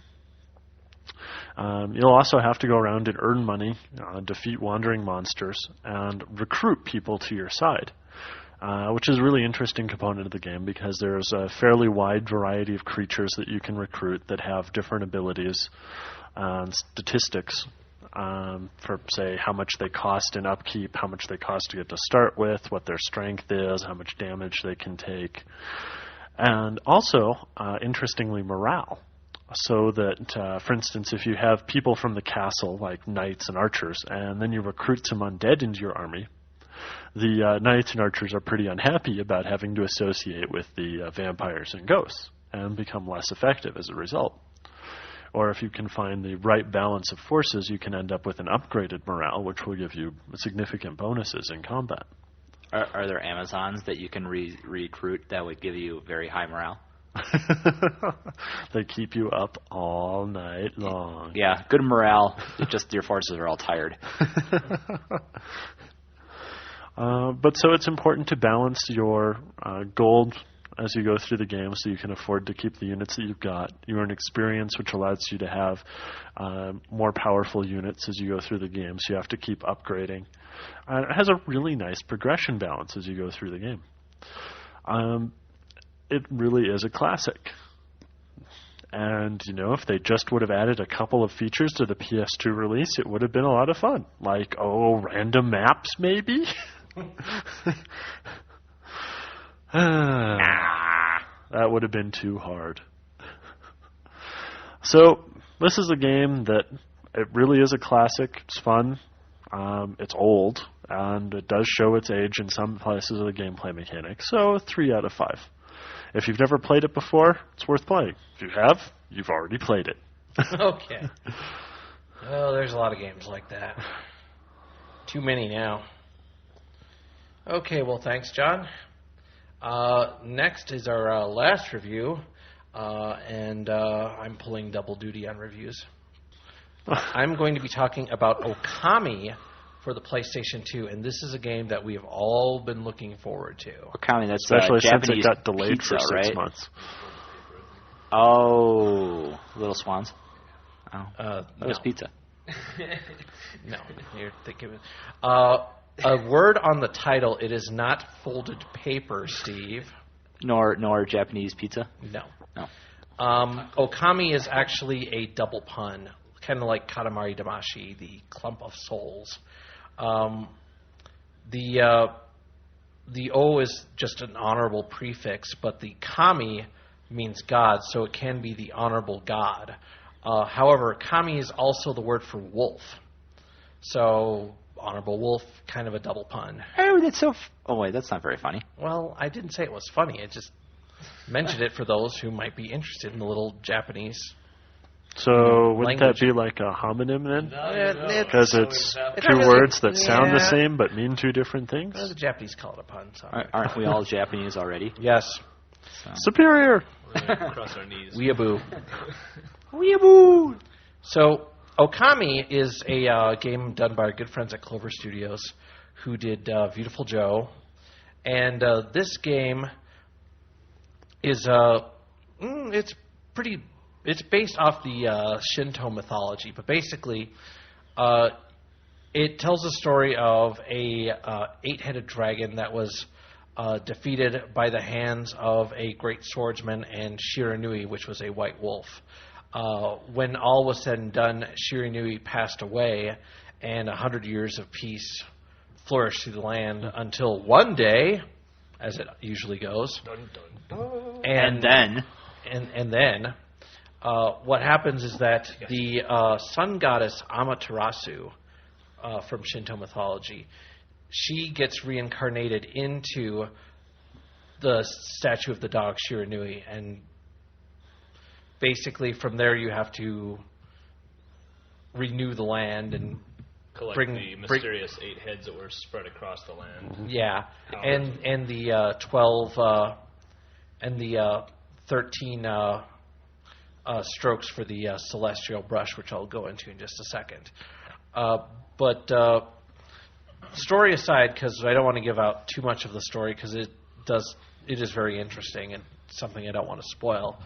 You'll also have to go around and earn money, defeat wandering monsters, and recruit people to your side, which is a really interesting component of the game because there's a fairly wide variety of creatures that you can recruit that have different abilities and statistics for, say, how much they cost in upkeep, how much they cost to get to start with, what their strength is, how much damage they can take, and also, interestingly, morale. So that, for instance, if you have people from the castle, like knights and archers, and then you recruit some undead into your army, the knights and archers are pretty unhappy about having to associate with the vampires and ghosts and become less effective as a result. Or if you can find the right balance of forces, you can end up with an upgraded morale, which will give you significant bonuses in combat. Are there Amazons that you can recruit that would give you very high morale? They keep you up all night long. Yeah, good morale. Just your forces are all tired. But so it's important to balance your gold as you go through the game so you can afford to keep the units that you've got. You earn experience, which allows you to have more powerful units as you go through the game, so you have to keep upgrading. It has a really nice progression balance as you go through the game. It really is a classic. And, if they just would have added a couple of features to the PS2 release, it would have been a lot of fun. Like, random maps, maybe? That would have been too hard. So this is a game that it really is a classic. It's fun. It's old, and it does show its age in some places of the gameplay mechanics. So 3 out of 5. If you've never played it before, it's worth playing. If you have, you've already played it. Okay. Oh, there's a lot of games like that. Too many now. Okay, well, thanks, John. Next is our last review, and I'm pulling double duty on reviews. I'm going to be talking about OKAMI for the PlayStation 2, and this is a game that we have all been looking forward to. OKAMI, that's Especially since Japanese it got delayed pizza, for 6 right? months. Oh, Little Swans. Oh, that was No. pizza. No, you're thinking. A word on the title. It is not folded paper, Steve. Nor Japanese pizza. No. No. OKAMI is actually a double pun, kind of like Katamari Damashi, the clump of souls. The O is just an honorable prefix, but the Kami means God, so it can be the honorable God. However, Kami is also the word for wolf. So, honorable wolf, kind of a double pun. Oh, that's so... oh, wait, that's not very funny. Well, I didn't say it was funny. I just mentioned it for those who might be interested in the little Japanese. So wouldn't language. that be like a homonym then? No. Because it's It's two not really- words that sound the yeah. same but mean two different things? The Japanese call it a pun. So. Aren't we all Japanese already? Yes. So. Superior! We're gonna cross our knees. Weeaboo. Weeaboo! So, OKAMI is a game done by our good friends at Clover Studios who did Beautiful Joe. And this game is, it's based off the Shinto mythology. But basically, it tells the story of a 8-headed dragon that was defeated by the hands of a great swordsman and Shiranui, which was a white wolf. When all was said and done, Shiranui passed away, and 100 years of peace flourished through the land until one day, as it usually goes. Dun, dun, dun. And then... What happens is that the sun goddess Amaterasu from Shinto mythology, she gets reincarnated into the statue of the dog Shiranui, and basically from there you have to renew the land and Collect the mysterious 8 heads that were spread across the land. yeah, and the 12 and the 13 strokes for the celestial brush, which I'll go into in just a second. But story aside, because I don't want to give out too much of the story, because it is very interesting and something I don't want to spoil.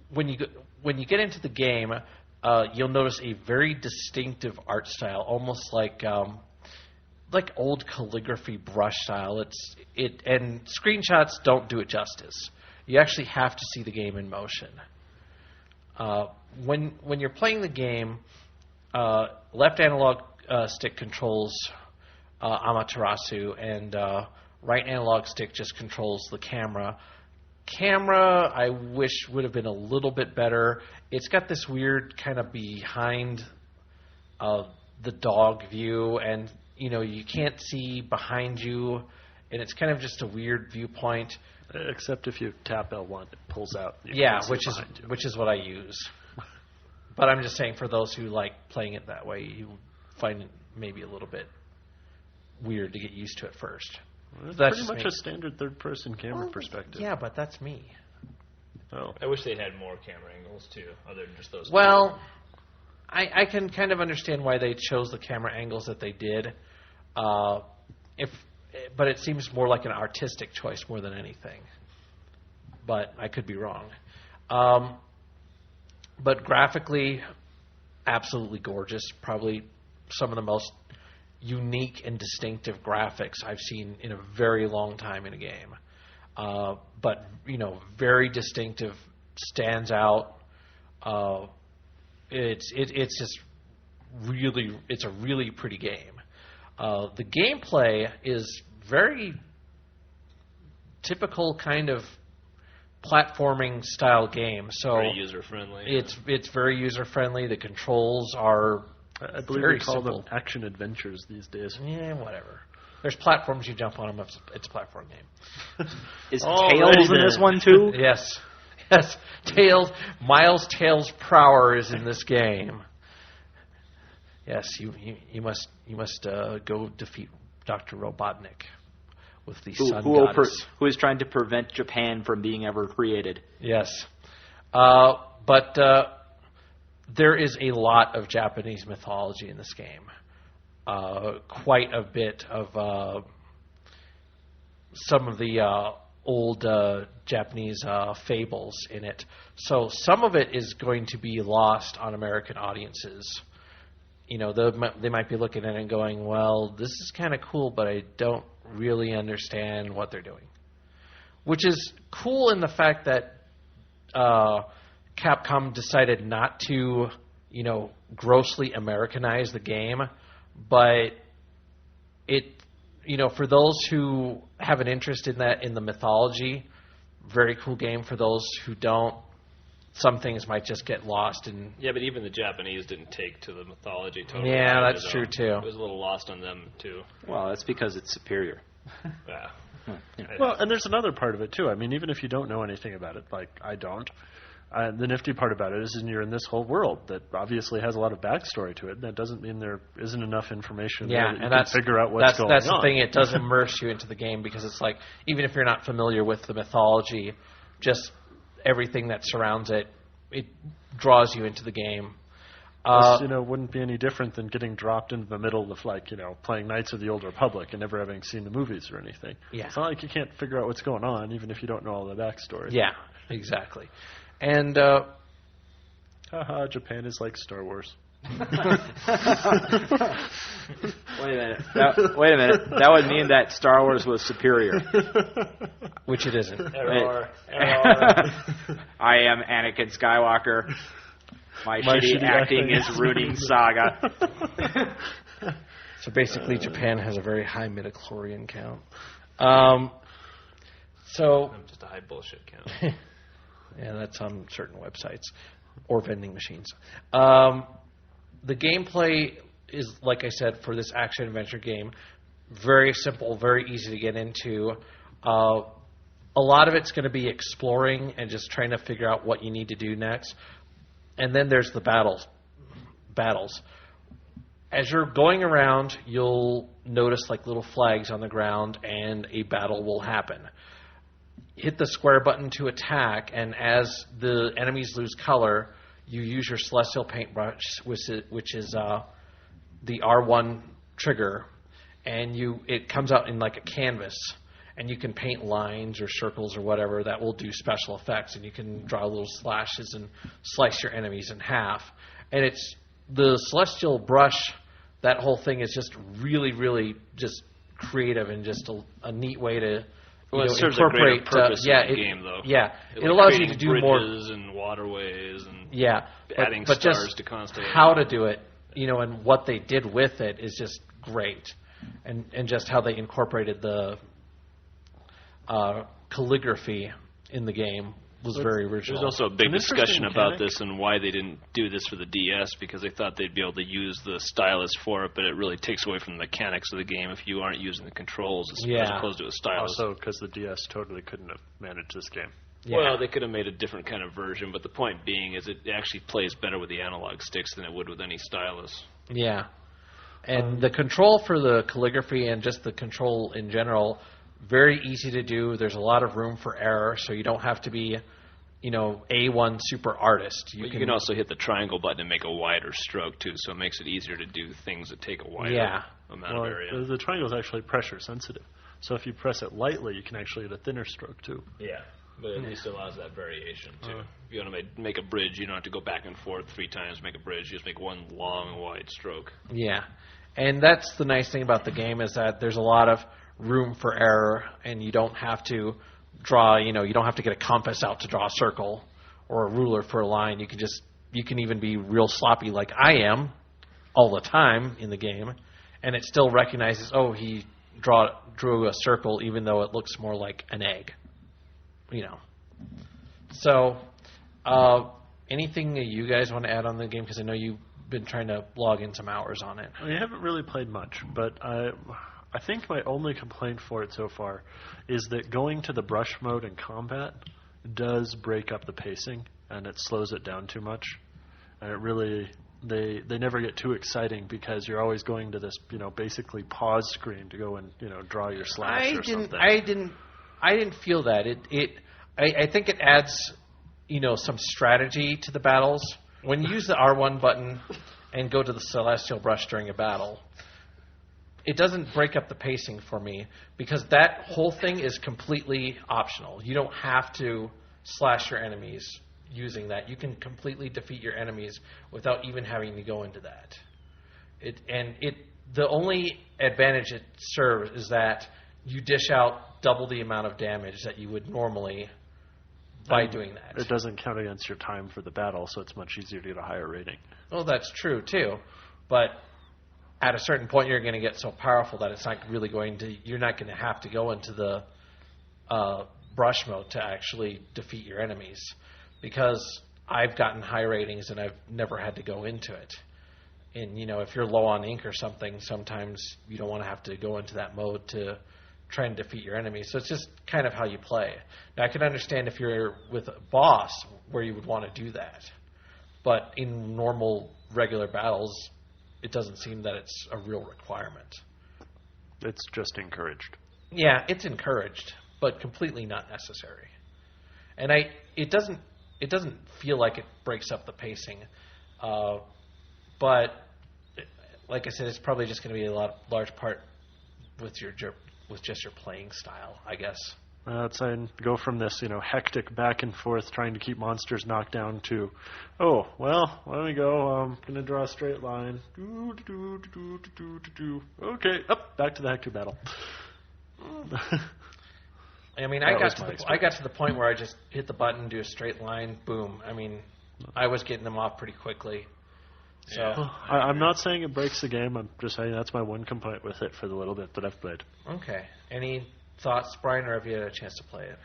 When you get into the game, you'll notice a very distinctive art style, almost like old calligraphy brush style. And screenshots don't do it justice. You actually have to see the game in motion. When you're playing the game, left analog stick controls Amaterasu, and right analog stick just controls the camera. Camera, I wish would have been a little bit better. It's got this weird kind of behind the dog view, and you can't see behind you, and it's kind of just a weird viewpoint. Except if you tap L1, it pulls out. Yeah, which is what I use. But I'm just saying, for those who like playing it that way, you find it maybe a little bit weird to get used to at first. It's That's pretty just much me. a standard third-person camera perspective. Yeah, but that's me. Oh. I wish they'd had more camera angles too, other than just those. Well, I can kind of understand why they chose the camera angles that they did. But it seems more like an artistic choice more than anything. But I could be wrong. But graphically, absolutely gorgeous. Probably some of the most unique and distinctive graphics I've seen in a very long time in a game. But very distinctive, stands out. It's just really, it's a really pretty game. The gameplay is very typical kind of platforming style game. So Very user friendly. It's very user friendly. The controls are I believe very they call simple. them action adventures these days. Yeah, whatever. There's platforms, you jump on them. It's a platform game. Is Alrighty Tails in then. this one too? Yes. Miles Tails Prower is in this game. Yes, you must go defeat Dr. Robotnik with the sun goddess. Who is trying to prevent Japan from being ever created? Yes. But there is a lot of Japanese mythology in this game. Quite a bit of some of the old Japanese fables in it. So some of it is going to be lost on American audiences. You know, they might be looking at it and going, well, this is kind of cool, but I don't really understand what they're doing. Which is cool in the fact that Capcom decided not to, grossly Americanize the game, but it, for those who have an interest in that, in the mythology, very cool game. For those who don't, some things might just get lost in. Yeah, but even the Japanese didn't take to the mythology totally. Yeah, either, that's though. true too. It was a little lost on them too. Well, that's because it's superior. Yeah. Well, and there's another part of it too. I mean, even if you don't know anything about it, like I don't, the nifty part about it is you're in this whole world that obviously has a lot of backstory to it. That doesn't mean there isn't enough information there that you can figure out what's going on. That's the thing. It does immerse you into the game because it's like, even if you're not familiar with the mythology, just everything that surrounds it, it draws you into the game. This, wouldn't be any different than getting dropped into the middle of, playing Knights of the Old Republic and never having seen the movies or anything. Yeah. It's not like you can't figure out what's going on, even if you don't know all the backstory. Yeah, exactly. And haha, Japan is like Star Wars. Wait a minute. That would mean that Star Wars was superior. which it isn't. Error. I am Anakin Skywalker. My shitty acting is ruining Saga. So basically, Japan has a very high midichlorian count. So Just a high bullshit count. yeah, that's on certain websites or vending machines. The gameplay is, like I said, for this action adventure game, very simple, very easy to get into. A lot of it's going to be exploring and just trying to figure out what you need to do next. And then there's the battles. As you're going around, you'll notice like little flags on the ground, and a battle will happen. Hit the square button to attack, and as the enemies lose color, you use your celestial paintbrush, which is the R1 trigger, and it comes out in like a canvas, and you can paint lines or circles or whatever that will do special effects, and you can draw little slashes and slice your enemies in half. And it's the celestial brush. That whole thing is just really, really just creative and just a neat way to It serves a greater purpose in the game, though. Yeah, it Like allows you to creating do more. bridges and waterways and Adding but stars just to constantly. How to do it, and what they did with it is just great, and just how they incorporated the calligraphy in the game was very original. There's also a big An interesting discussion about mechanic. this and why they didn't do this for the DS, because they thought they'd be able to use the stylus for it, but it really takes away from the mechanics of the game if you aren't using the controls as opposed to a stylus. Also, because the DS totally couldn't have managed this game. Yeah. Well, they could have made a different kind of version, but the point being is it actually plays better with the analog sticks than it would with any stylus. Yeah. And the control for the calligraphy and just the control in general, very easy to do. There's a lot of room for error, so you don't have to be, A1 super artist. You can also hit the triangle button and make a wider stroke, too, so it makes it easier to do things that take a wider amount of area. The triangle is actually pressure sensitive. So if you press it lightly, you can actually hit a thinner stroke, too. Yeah, but at least it allows that variation, too. If you want to make a bridge, you don't have to go back and forth 3 times to make a bridge. You just make one long, wide stroke. Yeah. And that's the nice thing about the game is that there's a lot of room for error, and you don't have to draw, you don't have to get a compass out to draw a circle or a ruler for a line. You can even be real sloppy like I am all the time in the game, and it still recognizes, he drew a circle even though it looks more like an egg. So, anything that you guys want to add on the game? Because I know you've been trying to log in some hours on it. I haven't really played much, but I think my only complaint for it so far is that going to the brush mode in combat does break up the pacing, and it slows it down too much. And it really, they never get too exciting because you're always going to this, basically pause screen to go and, draw your slash or something. I didn't feel that. I think it adds, some strategy to the battles. When you use the R1 button and go to the Celestial Brush during a battle, it doesn't break up the pacing for me because that whole thing is completely optional. You don't have to slash your enemies using that. You can completely defeat your enemies without even having to go into that. The only advantage it serves is that you dish out double the amount of damage that you would normally by doing that. It doesn't count against your time for the battle, so it's much easier to get a higher rating. Well, that's true too, but at a certain point you're going to get so powerful that it's not really you're not going to have to go into the brush mode to actually defeat your enemies, because I've gotten high ratings and I've never had to go into it. And if you're low on ink or something, sometimes you don't want to have to go into that mode to try and defeat your enemies. So it's just kind of how you play. Now, I can understand if you're with a boss where you would want to do that, but in normal, regular battles, it doesn't seem that it's a real requirement. It's just encouraged. Yeah, it's encouraged, but completely not necessary. And it doesn't feel like it breaks up the pacing, but like I said, it's probably just going to be a large part with just your playing style, I guess. I'd say go from this, hectic back and forth trying to keep monsters knocked down to, oh, well, let me go. I'm going to draw a straight line. Okay, up, back to the hectic battle. I mean, I got to the point where I just hit the button, do a straight line, boom. I mean, I was getting them off pretty quickly. So I'm not saying it breaks the game. I'm just saying that's my one complaint with it for the little bit that I've played. Okay. Any thoughts, Brian, or have you had a chance to play it?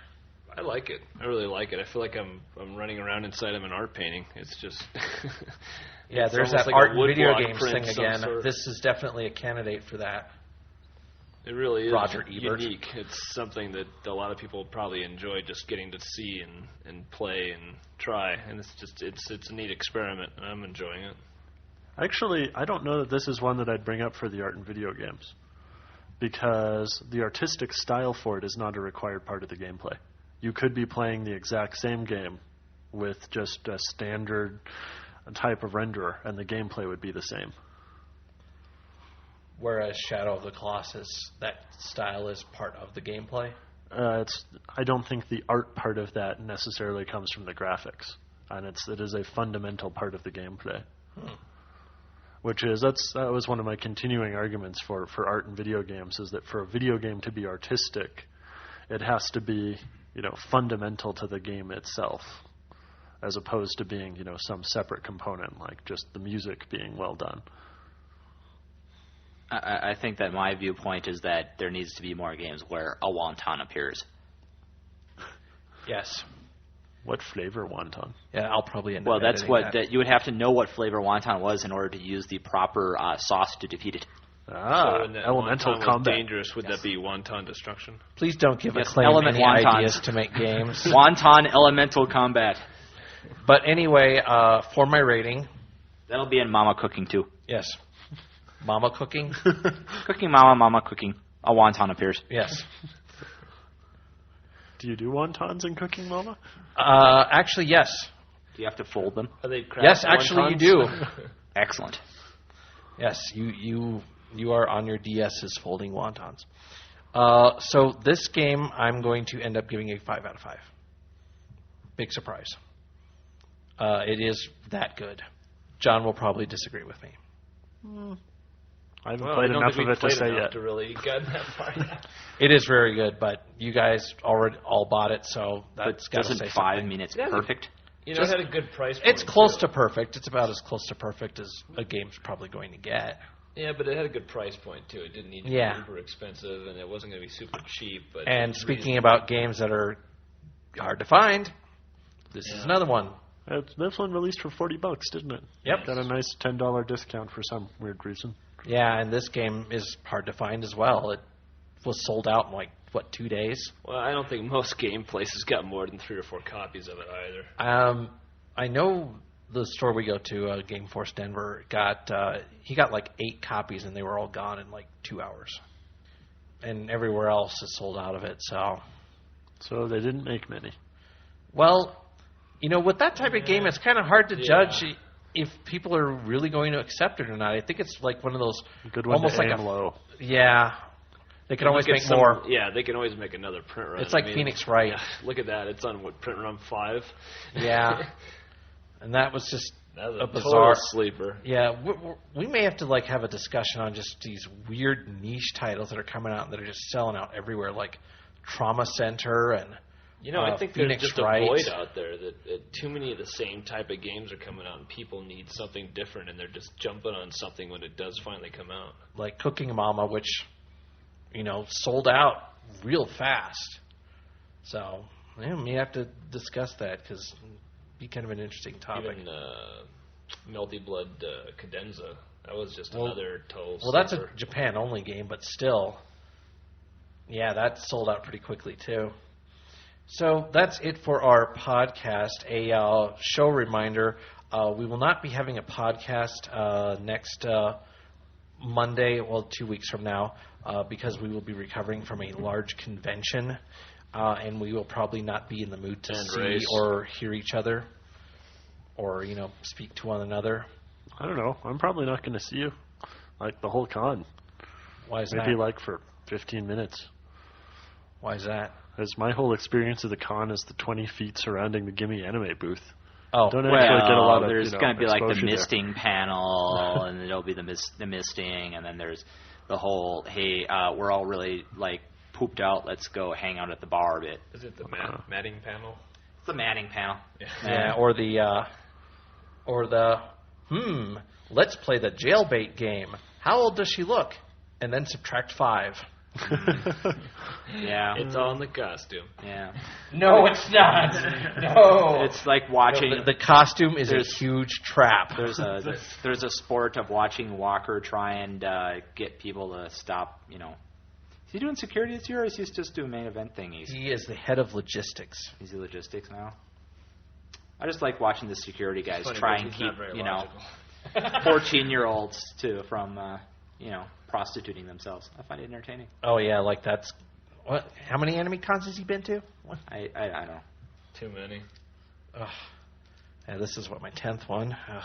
I like it. I really like it. I feel like I'm running around inside of an art painting. It's just yeah. It's there's that like art a and video woodblock games print thing of some again. sort. This is definitely a candidate for that. It really is Roger Ebert. unique. It's something that a lot of people probably enjoy just getting to see and play and try. And it's a neat experiment, and I'm enjoying it. Actually, I don't know that this is one that I'd bring up for the art and video games, because the artistic style for it is not a required part of the gameplay. You could be playing the exact same game with just a standard type of renderer, and the gameplay would be the same. Whereas Shadow of the Colossus, that style is part of the gameplay? I don't think the art part of that necessarily comes from the graphics, and it is a fundamental part of the gameplay. Which is, that was one of my continuing arguments for art in video games, is that for a video game to be artistic, it has to be, fundamental to the game itself, as opposed to being, some separate component, like just the music being well done. I think that my viewpoint is that there needs to be more games where a wonton appears. Yes. What flavor wonton? Yeah, I'll probably end up Well, that's editing what that. you would have to know what flavor wonton was in order to use the proper sauce to defeat it. So when that elemental wonton combat. was dangerous, would that be wonton destruction? Please don't give Yes, Acclaim element any wontons. ideas to make games. Wonton elemental combat. But anyway, for my rating, That'll be in Mama Cooking too. yes. Mama Cooking? Cooking Mama Cooking. A wonton appears. Yes. Do you do wontons in Cooking Mama? Actually, yes. Do you have to fold them? Are they craft Yes, actually, you do. Excellent. Yes, you are on your DS's folding wontons. So this game, I'm going to end up giving a 5 out of 5. Big surprise. It is that good. John will probably disagree with me. I haven't Well, played I don't enough think of we've it to played say enough yet. to really get that far yet. It is very good, but you guys already all bought it, so that's got to say Doesn't something. 5 mean it's Yeah. perfect? You know, it had a good price point. It's close too. to perfect. It's about as close to perfect as a game's probably going to get. Yeah, but it had a good price point too. It didn't need to Yeah. be super expensive, and it wasn't going to be super cheap. But And it's speaking reasonable. about games that are hard to find, this is another one. This one released for $40, didn't it? Yep. Got a nice $10 discount for some weird reason. Yeah, and this game is hard to find as well. It was sold out in 2 days? Well, I don't think most game places got more than 3 or 4 copies of it either. I know the store we go to, Game Force Denver, he got 8 copies, and they were all gone in 2 hours. And everywhere else is sold out of it, so... So they didn't make many. Well, with that type of game, it's kind of hard to judge if people are really going to accept it or not. I think it's one of those... Good one almost to like aim low. Yeah. They can always make more. Yeah, they can always make another print run. It's like Phoenix Wright. Yeah, look at that. It's on, print run 5? Yeah. And that was just that was a total bizarre sleeper. Yeah, we may have to have a discussion on just these weird niche titles that are coming out that are just selling out everywhere, like Trauma Center and I think Phoenix there's just Wright. a void out there that too many of the same type of games are coming out, and people need something different, and they're just jumping on something when it does finally come out. Like Cooking Mama, which sold out real fast. So we have to discuss that because it'd be kind of an interesting topic. Even Melty Blood Cadenza, that was just another total. Well, that's a Japan-only game, but still, yeah, that sold out pretty quickly too. So that's it for our podcast. A show reminder, we will not be having a podcast next Monday, 2 weeks from now, because we will be recovering from a large convention, and we will probably not be in the mood to see or hear each other or, speak to one another. I don't know. I'm probably not going to see you, the whole con. Why is that? Maybe for 15 minutes. Why is that? As my whole experience of the con is the 20 feet surrounding the Gimme Anime booth. Oh, Don't actually get a lot of, there's going to be the exposure misting panel, and there'll be the misting, and then there's the whole, hey, we're all really pooped out. Let's go hang out at the bar a bit. Is it the matting panel? It's the matting panel. Yeah, or the let's play the jailbait game. How old does she look? And then subtract 5. Yeah. It's all in the costume. Yeah. No, it's not. No. It's like watching... The costume is a huge trap. There's a sport of watching Walker try and get people to stop, Is he doing security this year, or is he just doing main event thingies? He is the head of logistics. Is he logistics now? I just like watching the security guys try and keep, 14-year-olds from, prostituting themselves. I find it entertaining. Oh, yeah, that's... What? How many anime cons has he been to? What? I don't know. Too many. Ugh. Yeah, this is, my 10th one? Ugh.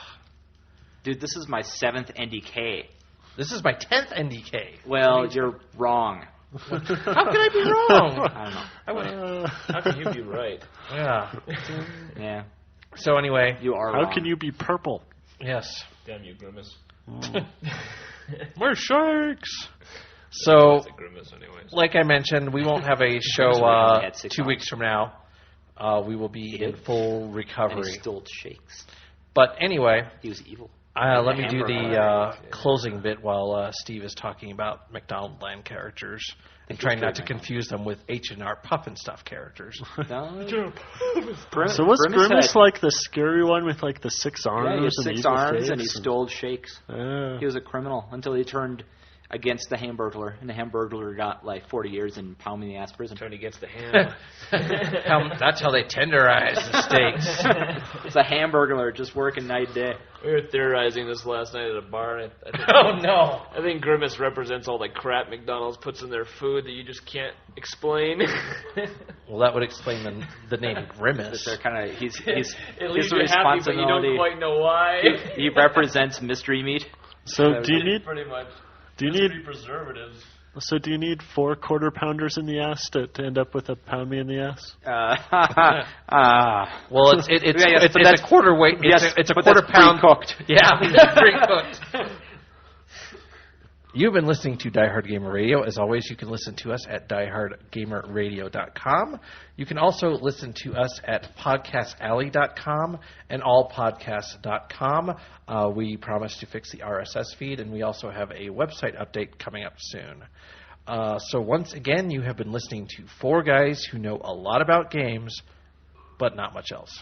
Dude, this is my 7th NDK. This is my 10th NDK. Well, you're wrong. How can I be wrong? I don't know. How can you be right? Yeah. Yeah. So anyway. You are wrong. How can you be purple? Yes. Damn you, Grimace. We're sharks! So, It's a Grimace anyways. like I mentioned, we won't have a show Had 6 2 arms. weeks from now. We will be in full And he recovery. stole shakes. But anyway, He was evil. let me do the Hamburger. closing bit while Steve is talking about McDonald Land characters and trying not to confuse them with H&R Puffin Stuff characters. So was Grimace like the scary one with the 6 arms? Yeah, he had and 6 evil arms face and he stole shakes. He was a criminal until he turned against the Hamburglar, and the Hamburglar got 40 years in pound me in the ass prison. Turned against the ham. That's how they tenderize the steaks. It's a Hamburglar just working night and day. We were theorizing this last night at a bar. And I think, Oh, no. I think Grimace represents all the crap McDonald's puts in their food that you just can't explain. Well, that would explain the name Grimace. They're kind of he's It his leaves you happy, but you don't responsibility. quite know why. He represents mystery meat. So do you need Pretty much. do you need preservatives? So do you need 4 quarter pounders in the ass to end up with a pound me in the ass? Well, it's that's a quarter weight. It's a quarter pound cooked. Yeah, pre-cooked. You've been listening to Diehard Gamer Radio. As always, you can listen to us at diehardgamerradio.com. You can also listen to us at podcastalley.com and allpodcasts.com. We promise to fix the RSS feed, and we also have a website update coming up soon. So once again, you have been listening to 4 guys who know a lot about games, but not much else.